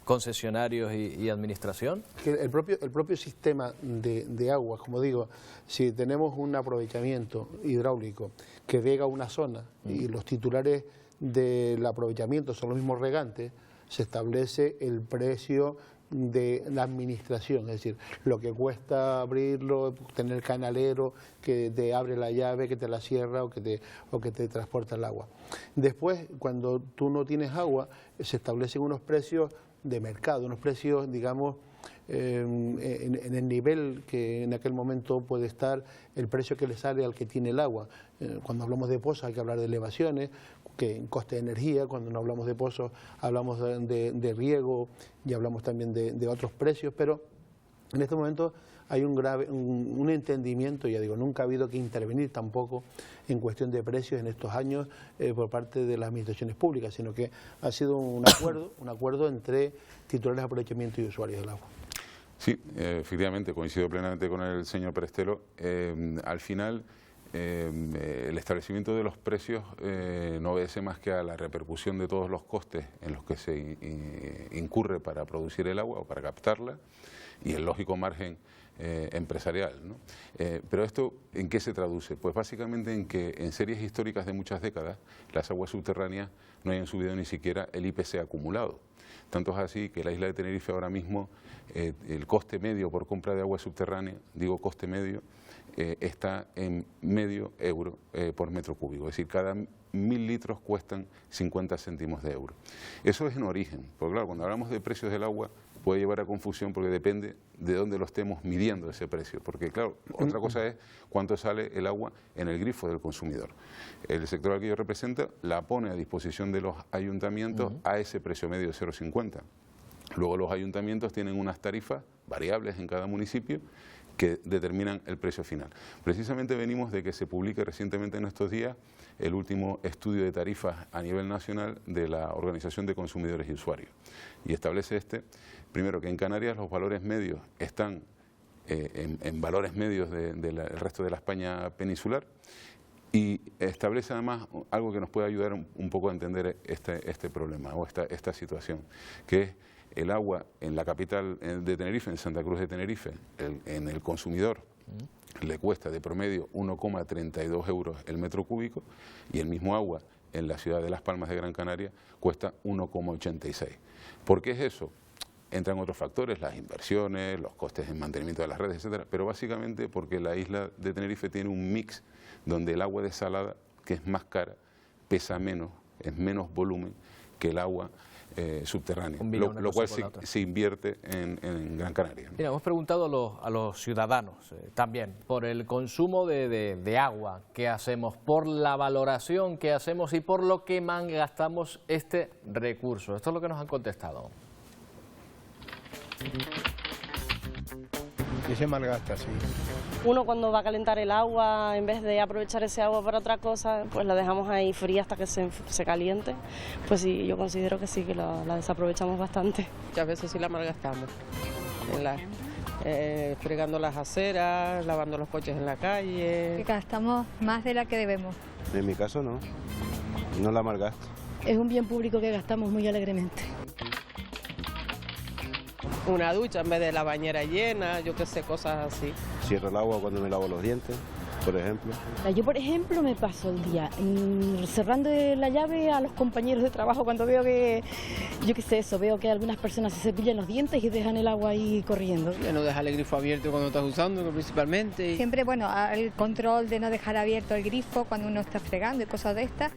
Speaker 1: concesionarios y administración?
Speaker 11: El propio sistema de agua, como digo, si tenemos un aprovechamiento hidráulico que llega a una zona y los titulares del aprovechamiento son los mismos regantes, se establece el precio de la administración, es decir, lo que cuesta abrirlo, tener canalero que te abre la llave, que te la cierra o que te transporta el agua. Después, cuando tú no tienes agua, se establecen unos precios de mercado, unos precios, digamos, en el nivel que en aquel momento puede estar el precio que le sale al que tiene el agua. Cuando hablamos de pozos hay que hablar de elevaciones, que en coste de energía, cuando no hablamos de pozos hablamos de riego y hablamos también de otros precios, pero en este momento hay un entendimiento, ya digo, nunca ha habido que intervenir tampoco en cuestión de precios en estos años por parte de las administraciones públicas, sino que ha sido un acuerdo entre titulares de aprovechamiento y usuarios del agua.
Speaker 13: Sí, efectivamente, coincido plenamente con el señor Prestelo. Al final, el establecimiento de los precios no obedece más que a la repercusión de todos los costes en los que se incurre para producir el agua o para captarla y el lógico margen empresarial, ¿no? Pero esto, ¿en qué se traduce? Pues básicamente en que en series históricas de muchas décadas las aguas subterráneas no hayan subido ni siquiera el IPC acumulado. Tanto es así que la isla de Tenerife ahora mismo, el coste medio por compra de agua subterránea, digo coste medio, está en €0,5 por metro cúbico, es decir, cada 1000 litros cuestan 50 céntimos de euro. Eso es en origen, porque claro, cuando hablamos de precios del agua puede llevar a confusión porque depende de dónde lo estemos midiendo ese precio, porque claro, otra cosa es cuánto sale el agua en el grifo del consumidor. El sector al que yo represento la pone a disposición de los ayuntamientos a ese precio medio de 0,50. Luego los ayuntamientos tienen unas tarifas variables en cada municipio que determinan el precio final. Precisamente venimos de que se publique recientemente en estos días el último estudio de tarifas a nivel nacional de la Organización de Consumidores y Usuarios. Y establece primero que en Canarias los valores medios están en valores medios del resto de la España peninsular y establece además algo que nos puede ayudar un poco a entender este problema o esta situación, que es el agua en la capital de Tenerife, en Santa Cruz de Tenerife, en el consumidor le cuesta de promedio 1,32 euros el metro cúbico y el mismo agua en la ciudad de Las Palmas de Gran Canaria cuesta 1,86. ¿Por qué es eso? Entran otros factores, las inversiones, los costes en mantenimiento de las redes, etcétera, pero básicamente porque la isla de Tenerife tiene un mix donde el agua desalada, que es más cara, pesa menos, es menos volumen que el agua subterránea, lo cual se invierte en Gran Canaria, ¿no?
Speaker 1: Mira, hemos preguntado a los ciudadanos también por el consumo de agua que hacemos, por la valoración que hacemos y por lo que malgastamos este recurso. Esto es lo que nos han contestado.
Speaker 14: Y se malgasta, sí.
Speaker 15: Uno cuando va a calentar el agua, en vez de aprovechar ese agua para otra cosa, pues la dejamos ahí fría hasta que se caliente. Pues sí, yo considero que sí, que la desaprovechamos bastante.
Speaker 5: Muchas veces sí la malgastamos, fregando las aceras, lavando los coches en la calle.
Speaker 16: Que gastamos más de la que debemos.
Speaker 14: En mi caso no la malgasto.
Speaker 15: Es un bien público que gastamos muy alegremente.
Speaker 5: Una ducha en vez de la bañera llena, yo qué sé, cosas así.
Speaker 14: Cierro el agua cuando me lavo los dientes, por ejemplo.
Speaker 15: Yo, por ejemplo, me paso el día cerrando la llave a los compañeros de trabajo cuando veo que, yo qué sé, veo que algunas personas se cepillan los dientes y dejan el agua ahí corriendo.
Speaker 17: Ya no dejar el grifo abierto cuando estás usando, principalmente.
Speaker 16: Siempre, bueno, el control de no dejar abierto el grifo cuando uno está fregando y cosas de estas.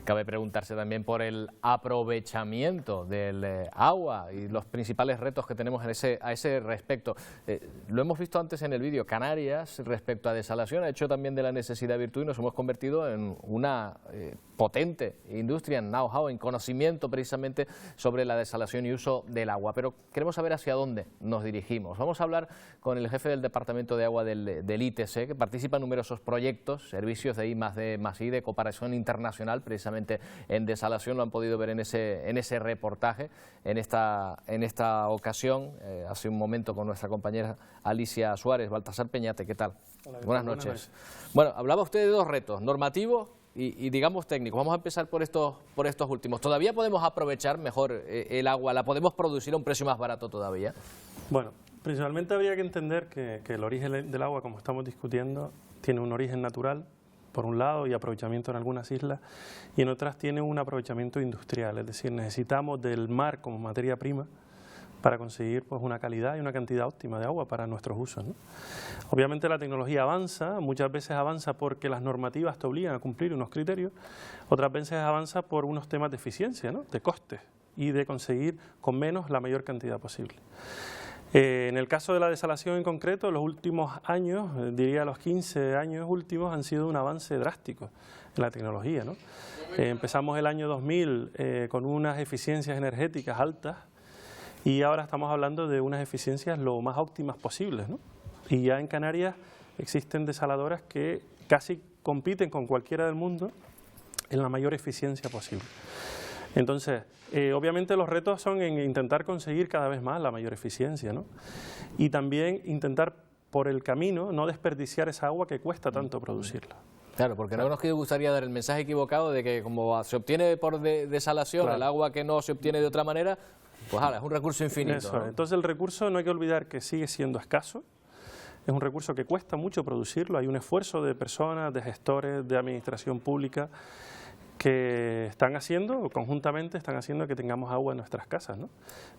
Speaker 1: Cabe preguntarse también por el aprovechamiento del agua y los principales retos que tenemos a ese respecto. Lo hemos visto antes en el vídeo. Canarias, respecto a desalación, ha hecho también de la necesidad virtud y nos hemos convertido en una potente industria, en know-how, en conocimiento precisamente sobre la desalación y uso del agua. Pero queremos saber hacia dónde nos dirigimos. Vamos a hablar con el jefe del Departamento de Agua del ITC, que participa en numerosos proyectos, servicios de I+D+I, de cooperación internacional, precisamente precisamente en desalación, lo han podido ver en ese reportaje, en esta ocasión, hace un momento con nuestra compañera Alicia Suárez. Baltasar Peñate, ¿qué tal?
Speaker 4: Hola,
Speaker 1: buenas noches. Bueno, hablaba usted de dos retos, normativos y digamos técnicos. Vamos a empezar por estos últimos. ¿Todavía podemos aprovechar mejor el agua? ¿La podemos producir a un precio más barato todavía?
Speaker 4: Bueno, principalmente habría que entender que el origen del agua, como estamos discutiendo, tiene un origen natural, por un lado, y aprovechamiento en algunas islas, y en otras tiene un aprovechamiento industrial, es decir, necesitamos del mar como materia prima para conseguir pues una calidad y una cantidad óptima de agua para nuestros usos, ¿no? Obviamente la tecnología avanza, muchas veces avanza porque las normativas te obligan a cumplir unos criterios, otras veces avanza por unos temas de eficiencia, ¿no? De costes y de conseguir con menos la mayor cantidad posible. En el caso de la desalación en concreto, los últimos años, diría los 15 años últimos, han sido un avance drástico en la tecnología, ¿no? Empezamos el año 2000 con unas eficiencias energéticas altas y ahora estamos hablando de unas eficiencias lo más óptimas posibles, ¿no? Y ya en Canarias existen desaladoras que casi compiten con cualquiera del mundo en la mayor eficiencia posible. Entonces, obviamente los retos son en intentar conseguir cada vez más la mayor eficiencia, ¿no? Y también intentar por el camino no desperdiciar esa agua que cuesta tanto producirla.
Speaker 1: Claro, porque no nos gustaría dar el mensaje equivocado de que como se obtiene por desalación el agua que no se obtiene de otra manera, pues es un recurso infinito.
Speaker 4: Eso,
Speaker 1: ¿no?
Speaker 4: Entonces el recurso no hay que olvidar que sigue siendo escaso, es un recurso que cuesta mucho producirlo, hay un esfuerzo de personas, de gestores, de administración pública que están haciendo, o conjuntamente están haciendo que tengamos agua en nuestras casas, ¿no?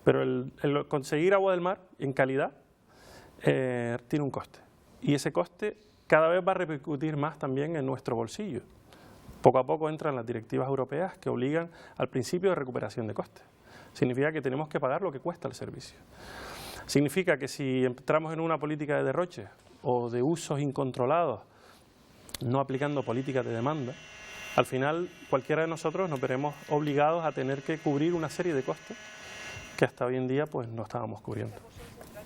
Speaker 4: Pero el conseguir agua del mar en calidad tiene un coste, y ese coste cada vez va a repercutir más también en nuestro bolsillo. Poco a poco entran las directivas europeas que obligan al principio de recuperación de costes. Significa que tenemos que pagar lo que cuesta el servicio. Significa que si entramos en una política de derroche o de usos incontrolados, no aplicando políticas de demanda, al final cualquiera de nosotros nos veremos obligados a tener que cubrir una serie de costes que hasta hoy en día pues no estábamos cubriendo.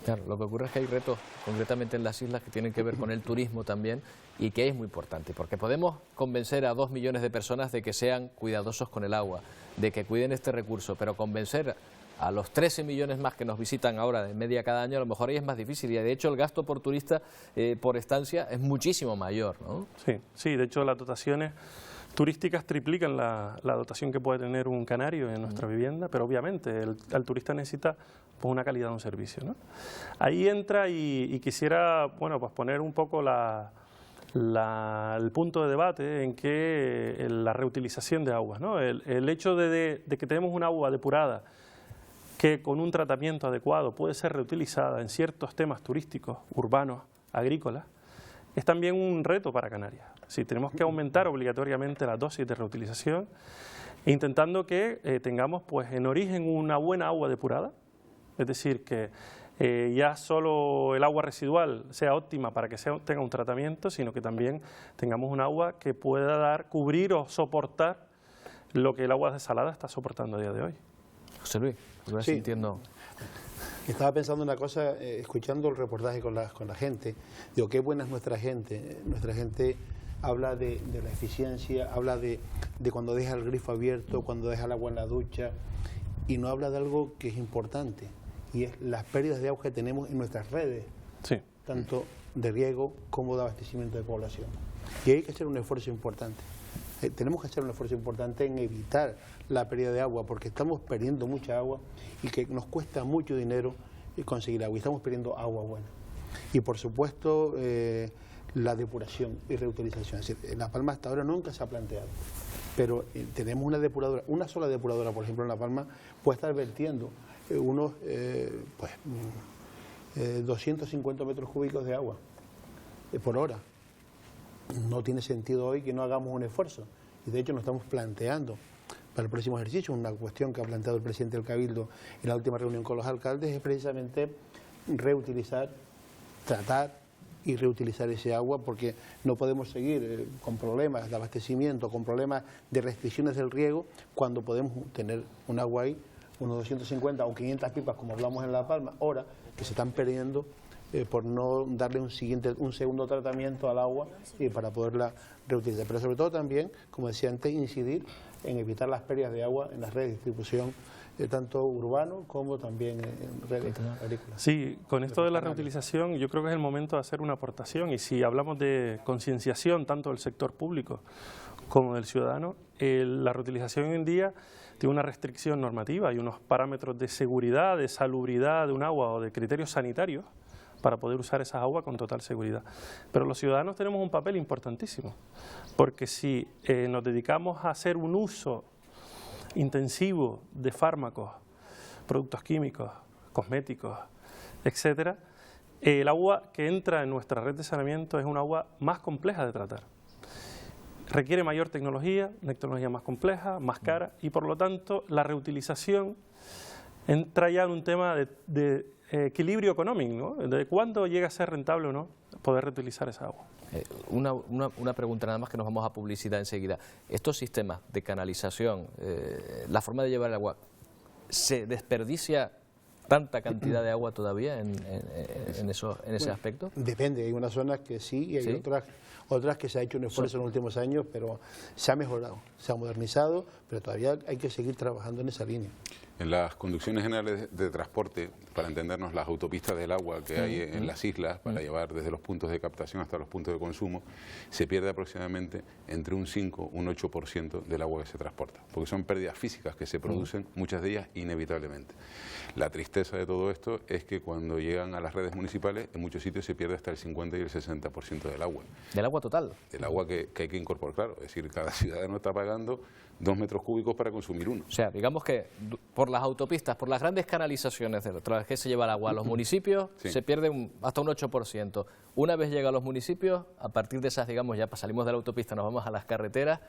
Speaker 1: Claro, lo que ocurre es que hay retos, concretamente en las islas, que tienen que ver con el turismo también, y que es muy importante, porque podemos convencer a 2 millones de personas de que sean cuidadosos con el agua, de que cuiden este recurso, pero convencer a los 13 millones más que nos visitan ahora de media cada año, a lo mejor ahí es más difícil, y de hecho el gasto por turista, por estancia, es muchísimo mayor, ¿no?
Speaker 4: Sí, de hecho las dotaciones turísticas triplican la dotación que puede tener un canario en nuestra vivienda, pero obviamente el turista necesita pues una calidad de un servicio, ¿no? Ahí entra y quisiera, bueno, pues poner un poco el punto de debate en que la reutilización de aguas, ¿no? El hecho de que tenemos un agua depurada que con un tratamiento adecuado puede ser reutilizada en ciertos temas turísticos, urbanos, agrícolas, es también un reto para Canarias. Sí, tenemos que aumentar obligatoriamente la dosis de reutilización, intentando que tengamos pues en origen una buena agua depurada, es decir, que ya solo el agua residual sea óptima para que tenga un tratamiento, sino que también tengamos un agua que pueda cubrir o soportar lo que el agua desalada está soportando a día de hoy.
Speaker 1: José Luis, lo vas sintiendo.
Speaker 11: Estaba pensando una cosa, escuchando el reportaje con la gente, digo, qué buena es nuestra gente. Nuestra gente habla de la eficiencia, habla de cuando deja el grifo abierto, cuando deja el agua en la ducha, y no habla de algo que es importante, y es las pérdidas de agua que tenemos en nuestras redes, tanto de riego como de abastecimiento de población. Y hay que hacer un esfuerzo importante. Tenemos que hacer un esfuerzo importante en evitar la pérdida de agua, porque estamos perdiendo mucha agua y que nos cuesta mucho dinero conseguir agua, y estamos perdiendo agua buena. Y por supuesto la depuración y reutilización. Es decir, en La Palma hasta ahora nunca se ha planteado, pero tenemos una depuradora, una sola depuradora, por ejemplo, en La Palma puede estar vertiendo unos 250 metros cúbicos de agua por hora. No tiene sentido hoy que no hagamos un esfuerzo, y de hecho nos estamos planteando para el próximo ejercicio, una cuestión que ha planteado el presidente del Cabildo en la última reunión con los alcaldes, es precisamente reutilizar, tratar y reutilizar ese agua, porque no podemos seguir con problemas de abastecimiento, con problemas de restricciones del riego, cuando podemos tener un agua ahí, unos 250 o 500 pipas, como hablamos en La Palma, ahora que se están perdiendo por no darle un segundo tratamiento al agua y para poderla reutilizar. Pero sobre todo también, como decía antes, incidir en evitar las pérdidas de agua en las redes de distribución, tanto urbano como también en redes agrícolas.
Speaker 4: Sí, con esto de la reutilización yo creo que es el momento de hacer una aportación, y si hablamos de concienciación tanto del sector público como del ciudadano, la reutilización hoy en día tiene una restricción normativa y unos parámetros de seguridad, de salubridad de un agua o de criterios sanitarios para poder usar esas aguas con total seguridad. Pero los ciudadanos tenemos un papel importantísimo, porque si nos dedicamos a hacer un uso intensivo de fármacos, productos químicos, cosméticos, etcétera, el agua que entra en nuestra red de saneamiento es un agua más compleja de tratar. Requiere mayor tecnología, una tecnología más compleja, más cara, y por lo tanto la reutilización entra ya en un tema de equilibrio económico, ¿no? De cuándo llega a ser rentable o no poder reutilizar esa agua.
Speaker 1: Una pregunta nada más, que nos vamos a publicidad enseguida. Estos sistemas de canalización, la forma de llevar el agua, ¿se desperdicia tanta cantidad de agua todavía en ese aspecto?
Speaker 11: Depende, hay unas zonas que sí y hay otras que se ha hecho un esfuerzo en los últimos años, pero se ha mejorado, se ha modernizado, pero todavía hay que seguir trabajando en esa línea.
Speaker 13: En las conducciones generales de transporte, para entendernos, las autopistas del agua que hay en las islas, para llevar desde los puntos de captación hasta los puntos de consumo, se pierde aproximadamente entre un 5 y un 8% del agua que se transporta, porque son pérdidas físicas que se producen, muchas de ellas inevitablemente. La tristeza de todo esto es que cuando llegan a las redes municipales, en muchos sitios se pierde hasta el 50 y el 60% del agua.
Speaker 1: ¿Del agua total?
Speaker 13: Del agua que hay que incorporar, claro. Es decir, cada ciudadano está pagando 2 metros cúbicos para consumir uno.
Speaker 1: O sea, digamos que por las autopistas, por las grandes canalizaciones de las que se lleva el agua a los municipios, se pierde hasta un 8%. Una vez llega a los municipios, a partir de esas, digamos, ya salimos de la autopista, nos vamos a las carreteras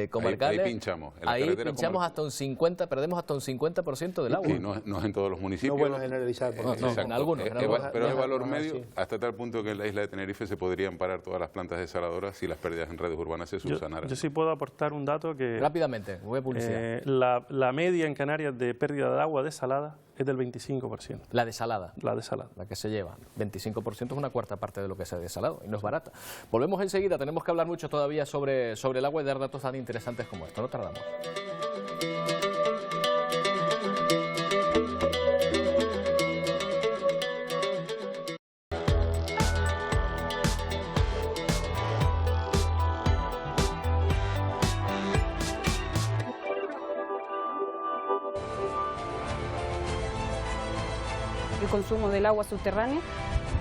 Speaker 1: comarcales.
Speaker 13: Ahí pinchamos.
Speaker 1: Ahí pinchamos hasta un 50%, perdemos hasta un 50% del agua.
Speaker 13: Y no es en todos los municipios.
Speaker 11: No bueno generalizar.
Speaker 1: En algunos.
Speaker 13: Pero es valor medio, hasta tal punto que en la isla de Tenerife se podrían parar todas las plantas desaladoras si las pérdidas en redes urbanas se subsanaran.
Speaker 4: Yo sí puedo aportar un dato que...
Speaker 1: Rápidamente, voy a publicidad.
Speaker 4: La media en Canarias de pérdida de agua desalada es del 25%.
Speaker 1: La desalada.
Speaker 4: La desalada.
Speaker 1: La que se lleva. 25% es una cuarta parte de lo que se ha desalado y no es barata. Volvemos enseguida, tenemos que hablar mucho todavía sobre el agua y dar datos tan interesantes como esto. No tardamos.
Speaker 2: El consumo del agua subterránea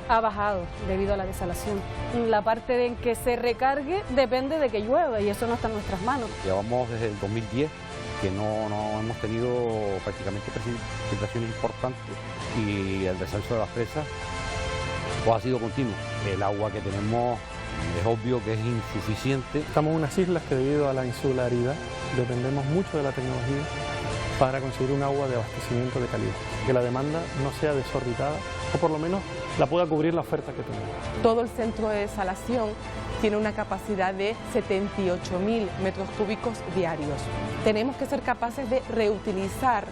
Speaker 2: ha bajado debido a la desalación. La parte en que se recargue depende de que llueva y eso no está en nuestras manos.
Speaker 3: Llevamos desde el 2010 que no hemos tenido prácticamente precipitaciones importantes y el descenso de las presas pues ha sido continuo. El agua que tenemos es obvio que es insuficiente.
Speaker 4: Estamos en unas islas que debido a la insularidad dependemos mucho de la tecnología para conseguir un agua de abastecimiento de calidad, que la demanda no sea desorbitada o por lo menos la pueda cubrir la oferta que tenemos.
Speaker 5: Todo el centro de desalación tiene una capacidad de 78.000 metros cúbicos diarios. Tenemos que ser capaces de reutilizar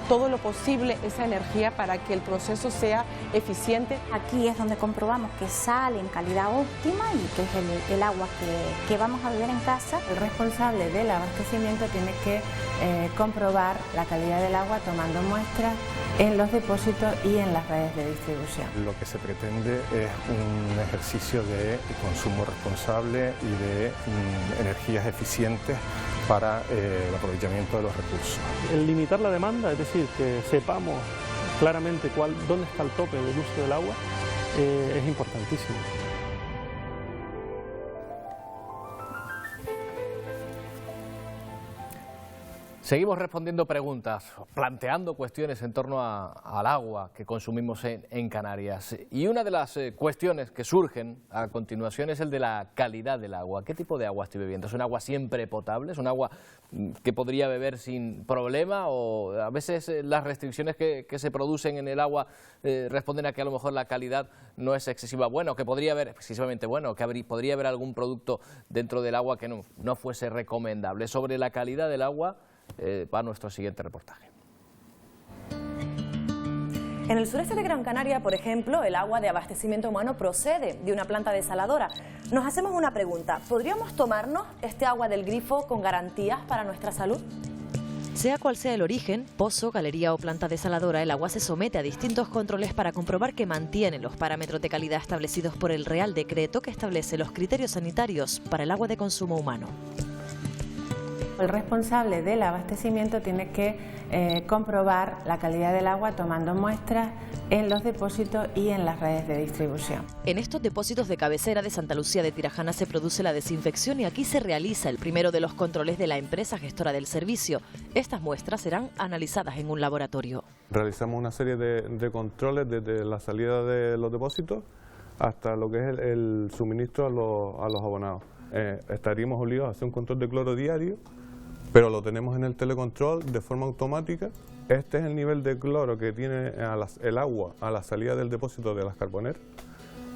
Speaker 5: todo lo posible esa energía para que el proceso sea eficiente.
Speaker 6: Aquí es donde comprobamos que sale en calidad óptima y que es el agua que vamos a beber en casa.
Speaker 7: El responsable del abastecimiento tiene que comprobar la calidad del agua tomando muestras en los depósitos y en las redes de distribución.
Speaker 8: Lo que se pretende es un ejercicio de consumo responsable y de energías eficientes para el aprovechamiento de los recursos.
Speaker 4: El limitar la demanda, es decir, que sepamos claramente dónde está el tope del uso del agua, es importantísimo.
Speaker 1: Seguimos respondiendo preguntas, planteando cuestiones en torno al agua que consumimos en Canarias. Y una de las cuestiones que surgen a continuación es el de la calidad del agua. ¿Qué tipo de agua estoy bebiendo? ¿Es un agua siempre potable? ¿Es un agua que podría beber sin problema? ¿O a veces las restricciones que se producen en el agua responden a que a lo mejor la calidad no es excesiva? Bueno, que podría haber excesivamente bueno, que podría haber algún producto dentro del agua que no fuese recomendable. Sobre la calidad del agua va nuestro siguiente reportaje.
Speaker 18: En el sureste de Gran Canaria, por ejemplo, el agua de abastecimiento humano procede de una planta desaladora. Nos hacemos una pregunta, ¿podríamos tomarnos este agua del grifo con garantías para nuestra salud?
Speaker 10: Sea cual sea el origen, pozo, galería o planta desaladora, el agua se somete a distintos controles para comprobar que mantiene los parámetros de calidad establecidos por el Real Decreto que establece los criterios sanitarios para el agua de consumo humano.
Speaker 7: El responsable del abastecimiento tiene que comprobar la calidad del agua tomando muestras en los depósitos y en las redes de distribución.
Speaker 10: En estos depósitos de cabecera de Santa Lucía de Tirajana se produce la desinfección y aquí se realiza el primero de los controles de la empresa gestora del servicio. Estas muestras serán analizadas en un laboratorio.
Speaker 19: Realizamos una serie de controles desde la salida de los depósitos hasta lo que es el suministro a los abonados. Estaríamos obligados a hacer un control de cloro diario, pero lo tenemos en el telecontrol de forma automática. Este es el nivel de cloro que tiene el agua a la salida del depósito de las carboneras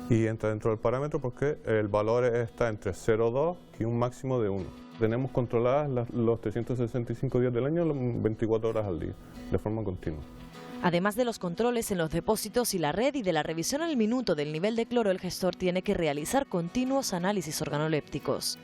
Speaker 19: y entra dentro del parámetro porque el valor está entre 0,2 y un máximo de 1. Tenemos controladas los 365 días del año, 24 horas al día, de forma continua.
Speaker 10: Además de los controles en los depósitos y la red y de la revisión al minuto del nivel de cloro, el gestor tiene que realizar continuos análisis organolépticos.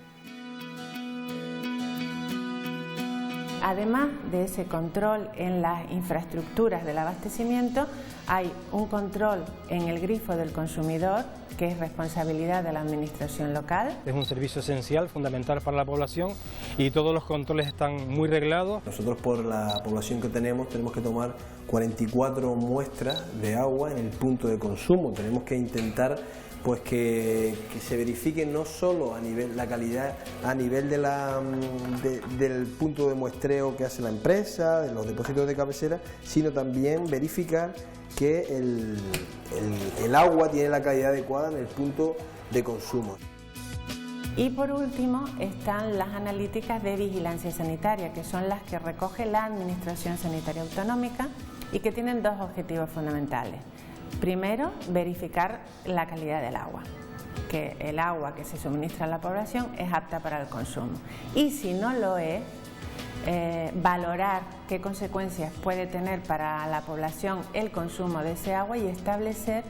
Speaker 7: Además de ese control en las infraestructuras del abastecimiento, hay un control en el grifo del consumidor, que es responsabilidad de la administración local.
Speaker 20: Es un servicio esencial, fundamental para la población y todos los controles están muy reglados.
Speaker 21: Nosotros, por la población que tenemos que tomar 44 muestras de agua en el punto de consumo. Tenemos que intentar pues que se verifique no solo a nivel la calidad, a nivel del punto de muestreo que hace la empresa, de los depósitos de cabecera, sino también verificar que el agua tiene la calidad adecuada en el punto de consumo.
Speaker 7: Y por último están las analíticas de vigilancia sanitaria, que son las que recoge la Administración Sanitaria Autonómica y que tienen dos objetivos fundamentales. Primero, verificar la calidad del agua, que el agua que se suministra a la población es apta para el consumo. Y si no lo es, valorar qué consecuencias puede tener para la población el consumo de ese agua y establecer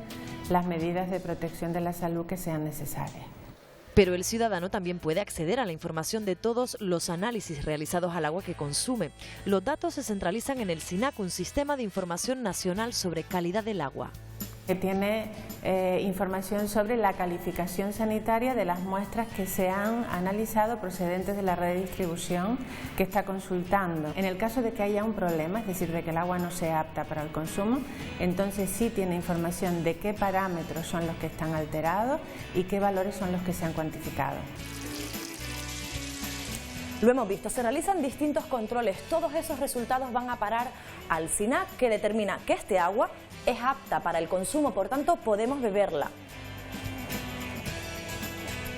Speaker 7: las medidas de protección de la salud que sean necesarias.
Speaker 10: Pero el ciudadano también puede acceder a la información de todos los análisis realizados al agua que consume. Los datos se centralizan en el SINAC, un sistema de información nacional sobre calidad del agua.
Speaker 7: Que tiene información sobre la calificación sanitaria de las muestras que se han analizado procedentes de la red de distribución que está consultando. En el caso de que haya un problema, es decir, de que el agua no sea apta para el consumo, entonces sí tiene información de qué parámetros son los que están alterados y qué valores son los que se han cuantificado.
Speaker 18: Lo hemos visto, se realizan distintos controles, todos esos resultados van a parar al SINAC, que determina que este agua es apta para el consumo, por tanto podemos beberla.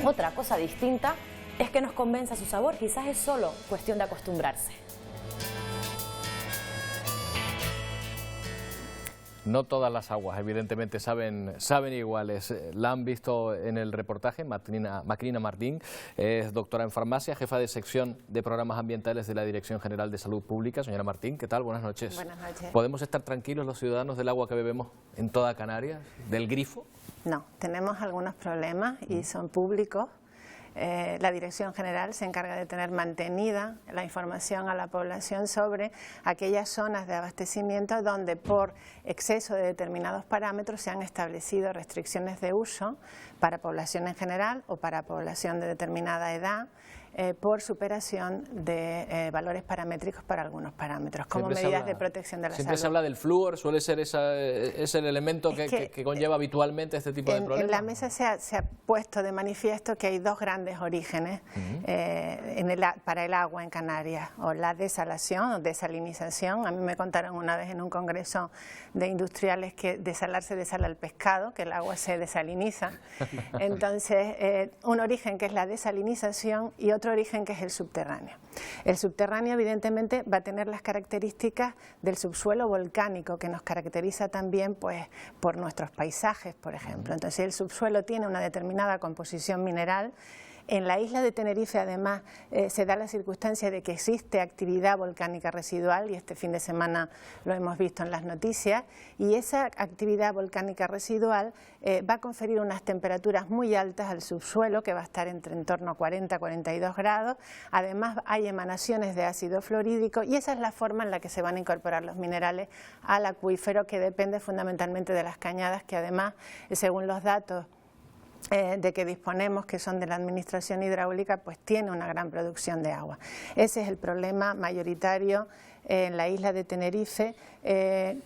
Speaker 18: Otra cosa distinta es que nos convenza su sabor, quizás es solo cuestión de acostumbrarse.
Speaker 1: No todas las aguas, evidentemente, saben iguales. La han visto en el reportaje. Macrina Martín es doctora en farmacia, jefa de sección de programas ambientales de la Dirección General de Salud Pública. Señora Martín, ¿qué tal? Buenas noches.
Speaker 22: Buenas noches.
Speaker 1: ¿Podemos estar tranquilos los ciudadanos del agua que bebemos en toda Canarias, del grifo?
Speaker 22: No, tenemos algunos problemas y son públicos. La Dirección General se encarga de tener mantenida la información a la población sobre aquellas zonas de abastecimiento donde por exceso de determinados parámetros se han establecido restricciones de uso para población en general o para población de determinada edad por superación de valores paramétricos para algunos parámetros, como medidas de protección de la salud.
Speaker 1: Siempre se habla del flúor, suele ser es el elemento que conlleva habitualmente este tipo de problemas.
Speaker 22: En la mesa se ha puesto de manifiesto que hay dos grandes orígenes para el agua en Canarias, o la desalación o desalinización. A mí me contaron una vez en un congreso de industriales que desalar se desala el pescado, que el agua se desaliniza. Entonces, un origen que es la desalinización y otro origen que es el subterráneo. El subterráneo evidentemente va a tener las características del subsuelo volcánico que nos caracteriza también pues por nuestros paisajes, por ejemplo. Entonces el subsuelo tiene una determinada composición mineral En la isla de Tenerife, además, se da la circunstancia de que existe actividad volcánica residual, y este fin de semana lo hemos visto en las noticias, y esa actividad volcánica residual va a conferir unas temperaturas muy altas al subsuelo, que va a estar en torno a 40-42 grados. Además, hay emanaciones de ácido fluorídrico, y esa es la forma en la que se van a incorporar los minerales al acuífero, que depende fundamentalmente de las cañadas, que además, según los datos de que disponemos, que son de la Administración Hidráulica, pues tiene una gran producción de agua. Ese es el problema mayoritario en la isla de Tenerife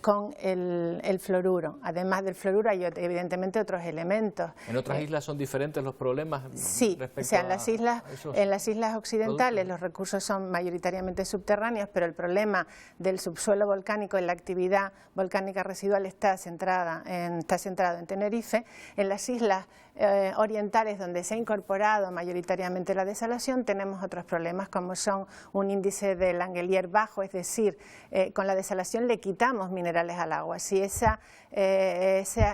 Speaker 22: con el fluoruro. Además del fluoruro hay evidentemente otros elementos.
Speaker 1: ¿En otras islas son diferentes los problemas?
Speaker 22: Sí, o sea, en las islas occidentales los recursos son mayoritariamente subterráneos, pero el problema del subsuelo volcánico en la actividad volcánica residual está centrado en Tenerife. En las islas orientales, donde se ha incorporado mayoritariamente la desalación, tenemos otros problemas, como son un índice de Langelier bajo, es decir, con la desalación le quitamos minerales al agua. Si esa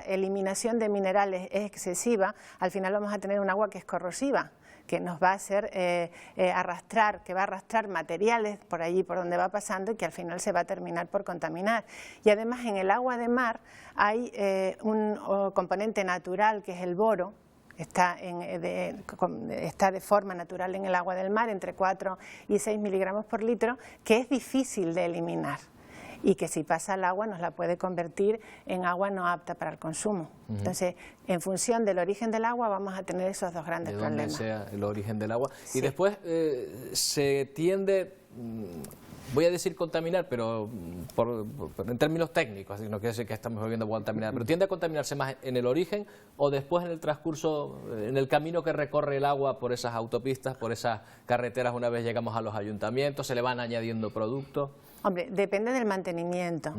Speaker 22: eliminación de minerales es excesiva, al final vamos a tener un agua que es corrosiva, que nos va a hacer arrastrar, que va a arrastrar materiales por allí por donde va pasando, y que al final se va a terminar por contaminar. Y además en el agua de mar hay un componente natural, que es el boro. Está de forma natural en el agua del mar, entre 4 y 6 miligramos por litro, que es difícil de eliminar, y que si pasa al agua nos la puede convertir en agua no apta para el consumo. Entonces, en función del origen del agua vamos a tener esos dos grandes problemas.
Speaker 1: De donde sea el origen del agua.
Speaker 22: Sí.
Speaker 1: Y después se tiende, voy a decir contaminar, pero en términos técnicos, no quiere decir que estamos volviendo a contaminar, pero tiende a contaminarse más en el origen o después en el transcurso, en el camino que recorre el agua por esas autopistas, por esas carreteras, una vez llegamos a los ayuntamientos, se le van añadiendo productos.
Speaker 22: Hombre, depende del mantenimiento.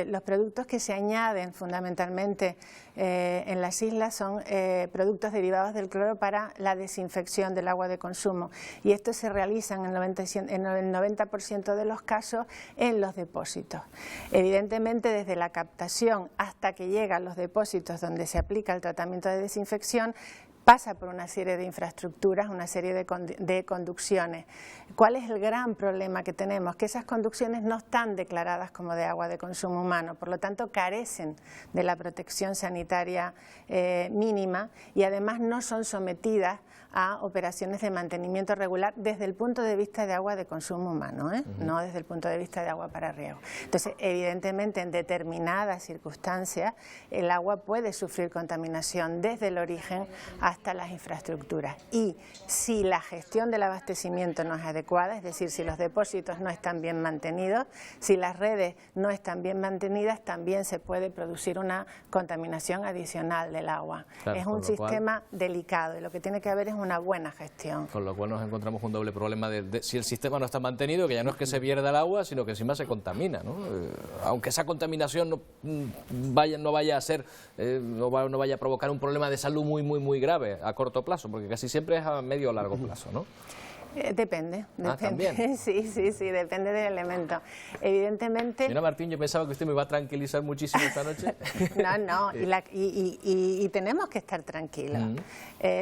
Speaker 22: Los productos que se añaden fundamentalmente en las islas son productos derivados del cloro para la desinfección del agua de consumo, y estos se realizan en el 90% de los casos en los depósitos. Evidentemente, desde la captación hasta que llega a los depósitos donde se aplica el tratamiento de desinfección, pasa por una serie de infraestructuras, una serie de conducciones. ¿Cuál es el gran problema que tenemos? Que esas conducciones no están declaradas como de agua de consumo humano, por lo tanto carecen de la protección sanitaria mínima, y además no son sometidas a operaciones de mantenimiento regular desde el punto de vista de agua de consumo humano, no desde el punto de vista de agua para riego. Entonces, evidentemente, en determinadas circunstancias, el agua puede sufrir contaminación desde el origen hasta las infraestructuras. Y si la gestión del abastecimiento no es adecuada, es decir, si los depósitos no están bien mantenidos, si las redes no están bien mantenidas, también se puede producir una contaminación adicional del agua. Claro, es un sistema delicado, y lo que tiene que haber es una buena gestión.
Speaker 1: Con lo cual nos encontramos un doble problema de si el sistema no está mantenido, que ya no es que se pierda el agua, sino que encima se contamina, ¿no? Aunque esa contaminación no vaya a ser, no vaya a provocar un problema de salud muy grave a corto plazo, porque casi siempre es a medio o largo plazo, ¿no?
Speaker 22: Depende.
Speaker 1: ¿También?
Speaker 22: Sí, depende del elemento. Evidentemente...
Speaker 1: Señora Martín, yo pensaba que usted me iba a tranquilizar muchísimo esta noche.
Speaker 22: No, y tenemos que estar tranquilos.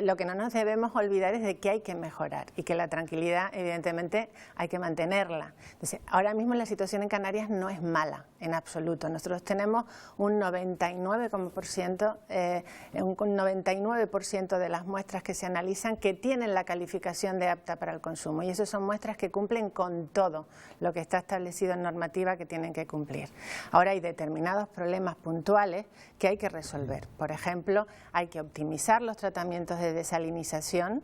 Speaker 22: Lo que no nos debemos olvidar es de que hay que mejorar, y que la tranquilidad, evidentemente, hay que mantenerla. Entonces, ahora mismo la situación en Canarias no es mala, en absoluto. Nosotros tenemos un 99% de las muestras que se analizan que tienen la calificación de apta para el consumo, y esas son muestras que cumplen con todo lo que está establecido en normativa que tienen que cumplir. Ahora hay determinados problemas puntuales que hay que resolver. Por ejemplo, hay que optimizar los tratamientos de desalinización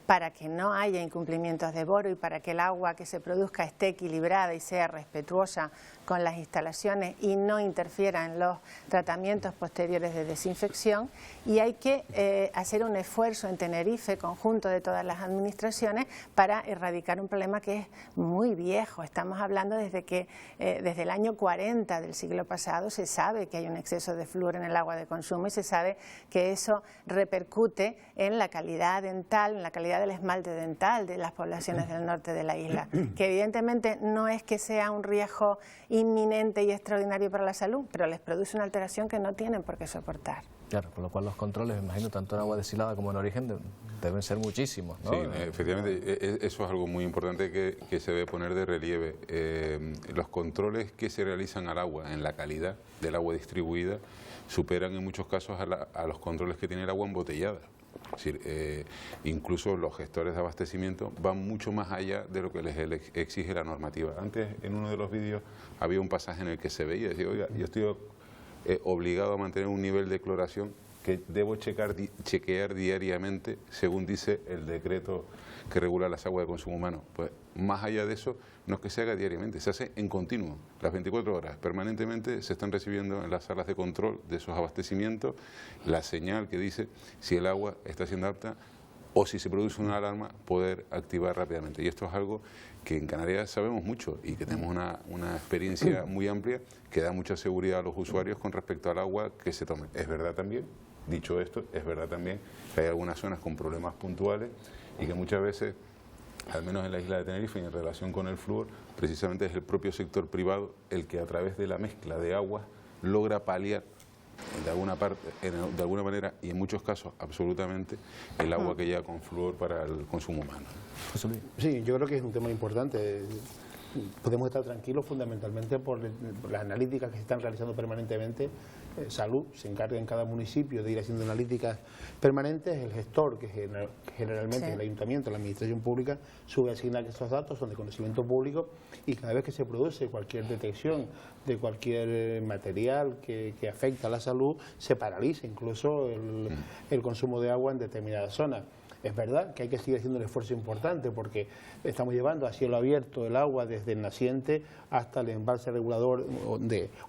Speaker 22: para que no haya incumplimientos de boro y para que el agua que se produzca esté equilibrada y sea respetuosa con las instalaciones y no interfiera en los tratamientos posteriores de desinfección. Y hay que hacer un esfuerzo en Tenerife, conjunto de todas las administraciones, para erradicar un problema que es muy viejo. Estamos hablando desde el año 40 del siglo pasado se sabe que hay un exceso de flúor en el agua de consumo, y se sabe que eso repercute en la calidad dental, en la calidad del esmalte dental de las poblaciones del norte de la isla, que evidentemente no es que sea un riesgo inminente y extraordinario para la salud, pero les produce una alteración que no tienen por qué soportar.
Speaker 1: Claro, por lo cual los controles, me imagino, tanto en agua destilada como en origen, deben ser muchísimos, ¿no?
Speaker 13: Sí, efectivamente, eso es algo muy importante que se debe poner de relieve. Los controles que se realizan al agua, en la calidad del agua distribuida, superan en muchos casos a los controles que tiene el agua embotellada. Es decir, incluso los gestores de abastecimiento van mucho más allá de lo que les exige la normativa. Antes, en uno de los vídeos, había un pasaje en el que se veía, decía, oiga, yo estoy obligado a mantener un nivel de cloración que debo chequear diariamente, según dice el decreto que regula las aguas de consumo humano. Pues más allá de eso, no es que se haga diariamente, se hace en continuo, las 24 horas. Permanentemente se están recibiendo en las salas de control de esos abastecimientos la señal que dice si el agua está siendo apta o si se produce una alarma, poder activar rápidamente. Y esto es algo que en Canarias sabemos mucho y que tenemos una experiencia muy amplia que da mucha seguridad a los usuarios con respecto al agua que se tome. Es verdad también, dicho esto, es verdad también que hay algunas zonas con problemas puntuales y que muchas veces, al menos en la isla de Tenerife y en relación con el flúor, precisamente es el propio sector privado el que a través de la mezcla de aguas logra paliar de alguna manera y en muchos casos absolutamente el agua que llega con flúor para el consumo humano.
Speaker 11: Sí, yo creo que es un tema importante. Podemos estar tranquilos fundamentalmente por las analíticas que se están realizando permanentemente. Salud se encarga en cada municipio de ir haciendo analíticas permanentes. El gestor, que generalmente es el ayuntamiento, la administración pública, sube a asignar esos datos, son de conocimiento público, y cada vez que se produce cualquier detección de cualquier material que afecta a la salud, se paraliza incluso el consumo de agua en determinadas zonas. Es verdad que hay que seguir haciendo un esfuerzo importante porque estamos llevando a cielo abierto el agua desde el naciente hasta el embalse regulador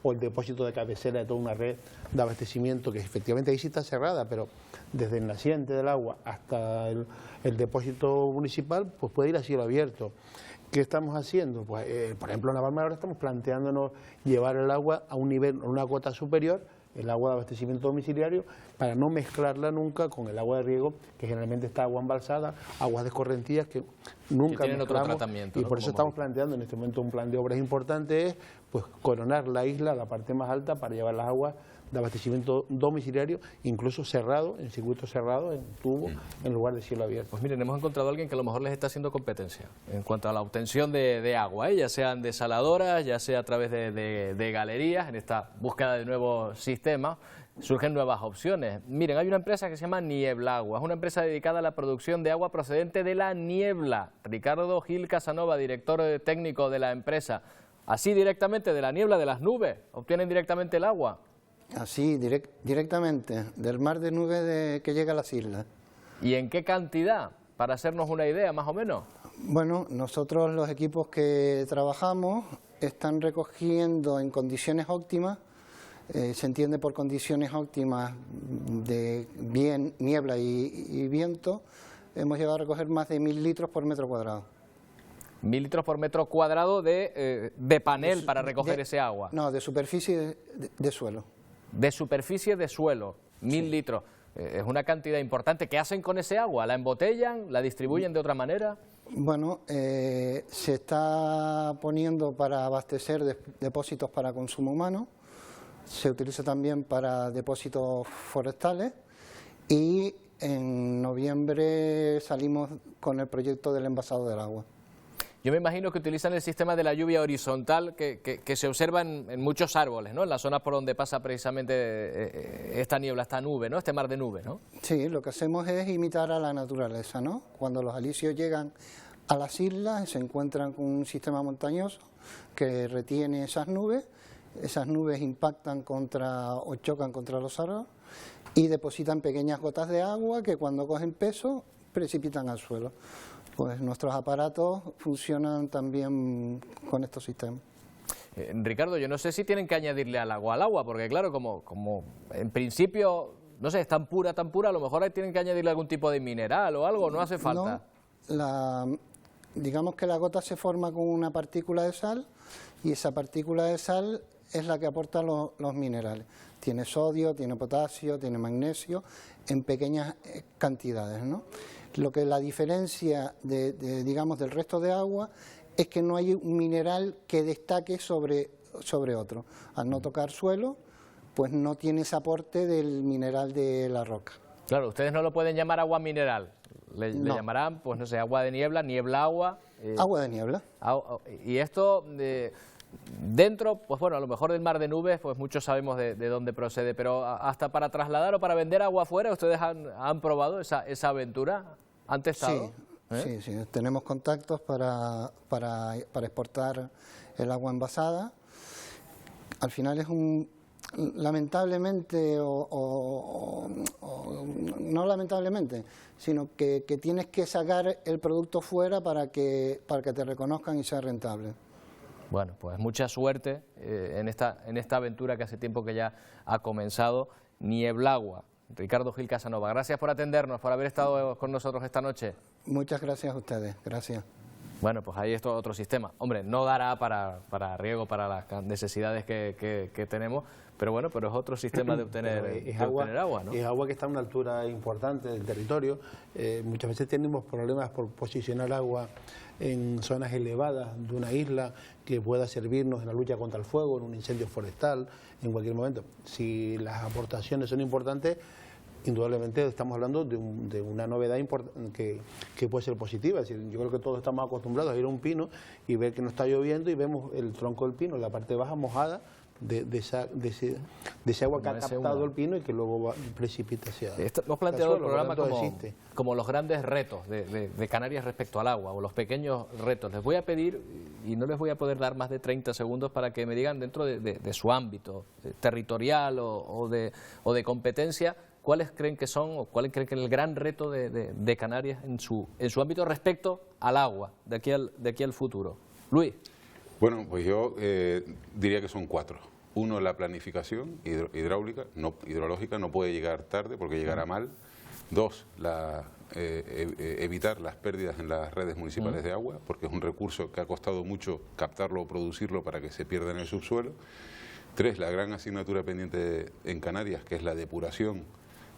Speaker 11: o el depósito de cabecera de toda una red de abastecimiento que efectivamente ahí sí está cerrada, pero desde el naciente del agua hasta el depósito municipal pues puede ir a cielo abierto. ¿Qué estamos haciendo? Pues, por ejemplo, en La Palma ahora estamos planteándonos llevar el agua a un nivel, a una cota superior, el agua de abastecimiento domiciliario, para no mezclarla nunca con el agua de riego, que generalmente está agua embalsada, aguas de escorrentías que nunca
Speaker 1: tienen otro
Speaker 11: mezclamos,
Speaker 1: tratamiento,
Speaker 11: y
Speaker 1: ¿no?
Speaker 11: por eso estamos planteando en este momento un plan de obras importante, es pues coronar la isla, la parte más alta, para llevar las aguas de abastecimiento domiciliario, incluso cerrado, en circuito cerrado, en tubo, en lugar de cielo abierto.
Speaker 1: Pues miren, hemos encontrado a alguien que a lo mejor les está haciendo competencia en cuanto a la obtención de agua, ya sean desaladoras, ya sea a través de galerías, en esta búsqueda de nuevos sistemas. Surgen nuevas opciones. Miren, hay una empresa que se llama Niebla Agua, es una empresa dedicada a la producción de agua procedente de la niebla. Ricardo Gil Casanova, director técnico de la empresa. Así directamente de la niebla, de las nubes, obtienen directamente el agua.
Speaker 9: Así, directamente, del mar de nubes que llega a las islas.
Speaker 1: ¿Y en qué cantidad? Para hacernos una idea, más o menos.
Speaker 9: Bueno, nosotros los equipos que trabajamos están recogiendo en condiciones óptimas, se entiende por condiciones óptimas de niebla y viento, hemos llegado a recoger más de 1000 litros por metro cuadrado.
Speaker 1: 1000 litros por metro cuadrado de panel para recoger ese agua.
Speaker 9: No, de superficie de suelo.
Speaker 1: De superficie de suelo, 1000 litros. Es una cantidad importante. ¿Qué hacen con ese agua? ¿La embotellan? ¿La distribuyen de otra manera?
Speaker 9: Bueno, se está poniendo para abastecer depósitos para consumo humano, se utiliza también para depósitos forestales y en noviembre salimos con el proyecto del envasado del agua.
Speaker 1: Yo me imagino que utilizan el sistema de la lluvia horizontal que se observa en muchos árboles, ¿no? En las zonas por donde pasa precisamente esta niebla, esta nube, ¿no? Este mar de nubes, ¿no?
Speaker 9: Sí, lo que hacemos es imitar a la naturaleza, ¿no? Cuando los alisios llegan a las islas se encuentran con un sistema montañoso que retiene esas nubes impactan o chocan contra los árboles y depositan pequeñas gotas de agua que cuando cogen peso precipitan al suelo. Pues nuestros aparatos funcionan también con estos sistemas.
Speaker 1: Ricardo, yo no sé si tienen que añadirle al agua, porque claro, como en principio, no sé, es tan pura, a lo mejor ahí tienen que añadirle algún tipo de mineral o algo, no hace falta.
Speaker 9: No, digamos que la gota se forma con una partícula de sal y esa partícula de sal es la que aporta los minerales. Tiene sodio, tiene potasio, tiene magnesio en pequeñas cantidades, ¿no? Lo que la diferencia digamos, del resto de agua es que no hay un mineral que destaque sobre sobre otro. Al no tocar suelo, pues no tiene ese aporte del mineral de la roca.
Speaker 1: Claro, ustedes no lo pueden llamar agua mineral, le llamarán, pues no sé, agua de niebla, niebla agua.
Speaker 9: Agua de niebla.
Speaker 1: Y esto, dentro, pues bueno, a lo mejor del mar de nubes, pues muchos sabemos de dónde procede, pero hasta para trasladar o para vender agua afuera, ¿ustedes han probado esa aventura? ¿Han testado?
Speaker 9: Sí, tenemos contactos para exportar el agua envasada. Al final es lamentablemente, no lamentablemente, sino que tienes que sacar el producto fuera para que te reconozcan y sea rentable.
Speaker 1: Bueno, pues mucha suerte en esta aventura que hace tiempo que ya ha comenzado. Nieblagua. Ricardo Gil Casanova, gracias por atendernos, por haber estado con nosotros esta noche.
Speaker 9: Muchas gracias a ustedes, gracias.
Speaker 1: Bueno, pues ahí está otro sistema. Hombre, no dará para riego, para las necesidades que tenemos, pero bueno, pero es otro sistema de obtener agua, ¿no?
Speaker 11: Es agua que está a una altura importante del territorio. Muchas veces tenemos problemas por posicionar agua en zonas elevadas de una isla que pueda servirnos en la lucha contra el fuego, en un incendio forestal, en cualquier momento. Si las aportaciones son importantes, indudablemente estamos hablando de una novedad que puede ser positiva. Es decir, yo creo que todos estamos acostumbrados a ir a un pino y ver que no está lloviendo y vemos el tronco del pino, la parte baja mojada de ese agua que ha captado el pino y que luego precipita hacia
Speaker 1: hemos planteado el programa como los grandes retos de Canarias respecto al agua, o los pequeños retos. Les voy a pedir, y no les voy a poder dar más de 30 segundos para que me digan dentro de su ámbito territorial o de competencia, ¿cuáles creen que son, o cuál creen que es el gran reto de Canarias en su ámbito respecto al agua, de aquí al futuro? Luis.
Speaker 13: Bueno, pues yo diría que son 4. 1, la planificación hidrológica, no puede llegar tarde porque llegará mal. 2, evitar las pérdidas en las redes municipales de agua, porque es un recurso que ha costado mucho captarlo o producirlo para que se pierda en el subsuelo. 3, la gran asignatura pendiente en Canarias, que es la depuración,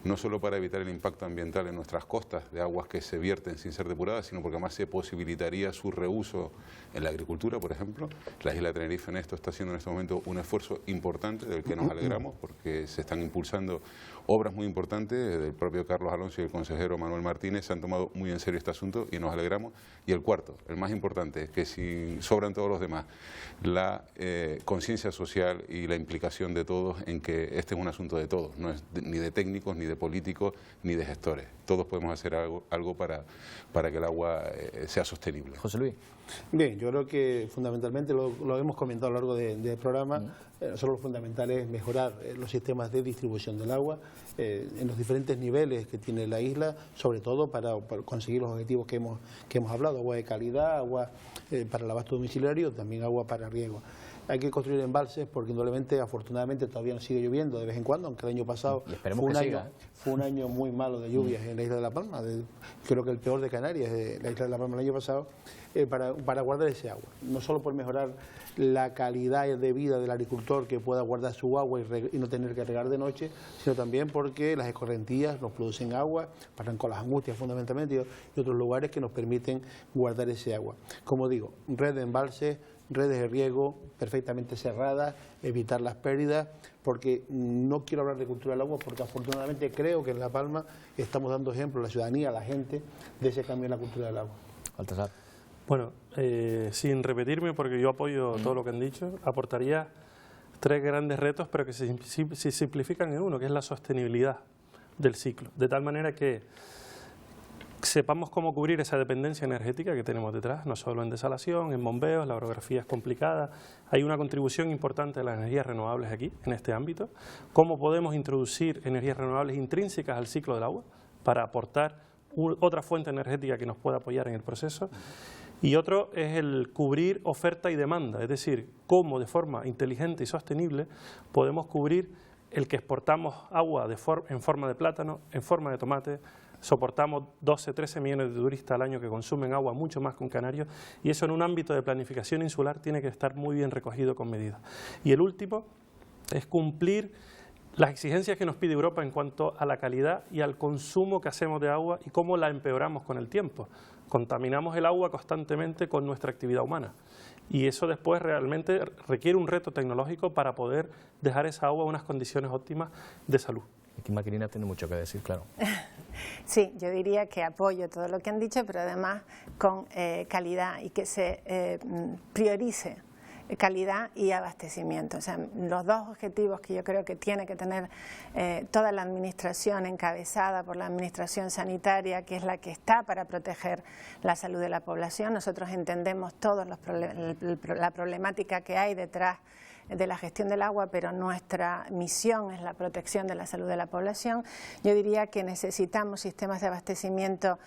Speaker 13: no solo para evitar el impacto ambiental en nuestras costas de aguas que se vierten sin ser depuradas, sino porque además se posibilitaría su reuso en la agricultura, por ejemplo. La isla de Tenerife en esto está haciendo en este momento un esfuerzo importante del que nos alegramos, porque se están impulsando obras muy importantes. El propio Carlos Alonso y el consejero Manuel Martínez se han tomado muy en serio este asunto y nos alegramos. Y el cuarto, el más importante, es que si sobran todos los demás, la conciencia social y la implicación de todos en que este es un asunto de todos, no es ni de técnicos, ni de políticos, ni de gestores. Todos podemos hacer algo para que el agua sea sostenible.
Speaker 1: José Luis.
Speaker 11: Bien, yo creo que fundamentalmente lo hemos comentado a lo largo del programa. Solo lo fundamental es mejorar los sistemas de distribución del agua en los diferentes niveles que tiene la isla, sobre todo para conseguir los objetivos que hemos hablado: agua de calidad, agua para el abasto domiciliario, también agua para riego. Hay que construir embalses porque indudablemente, afortunadamente, todavía no sigue lloviendo de vez en cuando, aunque el año pasado fue un año muy malo de lluvias en la isla de La Palma, creo que el peor de Canarias, la isla de La Palma el año pasado, para guardar ese agua. No solo por mejorar la calidad de vida del agricultor, que pueda guardar su agua y no tener que regar de noche, sino también porque las escorrentías nos producen agua, Barranco-Las Angustias fundamentalmente, y otros lugares que nos permiten guardar ese agua. Como digo, red de embalses, redes de riego perfectamente cerradas, evitar las pérdidas, porque no quiero hablar de cultura del agua, porque afortunadamente creo que en La Palma estamos dando ejemplo a la ciudadanía, a la gente, de ese cambio en la cultura del agua.
Speaker 1: Baltasar.
Speaker 4: Bueno, sin repetirme, porque yo apoyo todo lo que han dicho, aportaría 3 grandes retos, pero que se simplifican en uno, que es la sostenibilidad del ciclo, de tal manera que sepamos cómo cubrir esa dependencia energética que tenemos detrás, no solo en desalación, en bombeos, la orografía es complicada, hay una contribución importante de las energías renovables aquí, en este ámbito, cómo podemos introducir energías renovables intrínsecas al ciclo del agua para aportar otra fuente energética que nos pueda apoyar en el proceso, y otro es el cubrir oferta y demanda, es decir, cómo de forma inteligente y sostenible podemos cubrir el que exportamos agua en forma de plátano, en forma de tomate. Soportamos 12, 13 millones de turistas al año que consumen agua, mucho más que un canario, y eso en un ámbito de planificación insular tiene que estar muy bien recogido con medidas. Y el último es cumplir las exigencias que nos pide Europa en cuanto a la calidad y al consumo que hacemos de agua y cómo la empeoramos con el tiempo. Contaminamos el agua constantemente con nuestra actividad humana. y eso después realmente requiere un reto tecnológico para poder dejar esa agua en unas condiciones óptimas de salud.
Speaker 1: Aquí Macrina tiene mucho que decir, claro.
Speaker 22: Sí, yo diría que apoyo todo lo que han dicho, pero además con calidad y que se priorice calidad y abastecimiento. O sea, los dos objetivos que yo creo que tiene que tener toda la administración, encabezada por la administración sanitaria, que es la que está para proteger la salud de la población. Nosotros entendemos todos la problemática que hay detrás de la gestión del agua, pero nuestra misión es la protección de la salud de la población. Yo diría que necesitamos sistemas de abastecimiento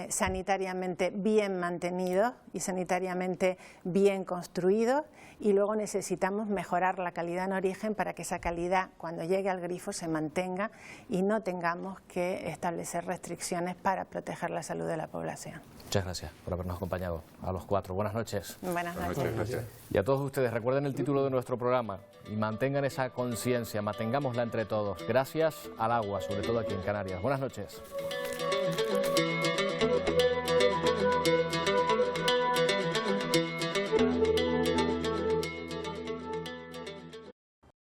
Speaker 22: sanitariamente bien mantenidos y sanitariamente bien construidos, y luego necesitamos mejorar la calidad en origen para que esa calidad, cuando llegue al grifo, se mantenga y no tengamos que establecer restricciones para proteger la salud de la población.
Speaker 1: Muchas gracias por habernos acompañado a los cuatro. Buenas noches.
Speaker 22: Buenas noches.
Speaker 13: Gracias.
Speaker 1: Y a todos ustedes, recuerden el título de nuestro programa y mantengan esa conciencia, mantengámosla entre todos. Gracias al agua, sobre todo aquí en Canarias. Buenas noches.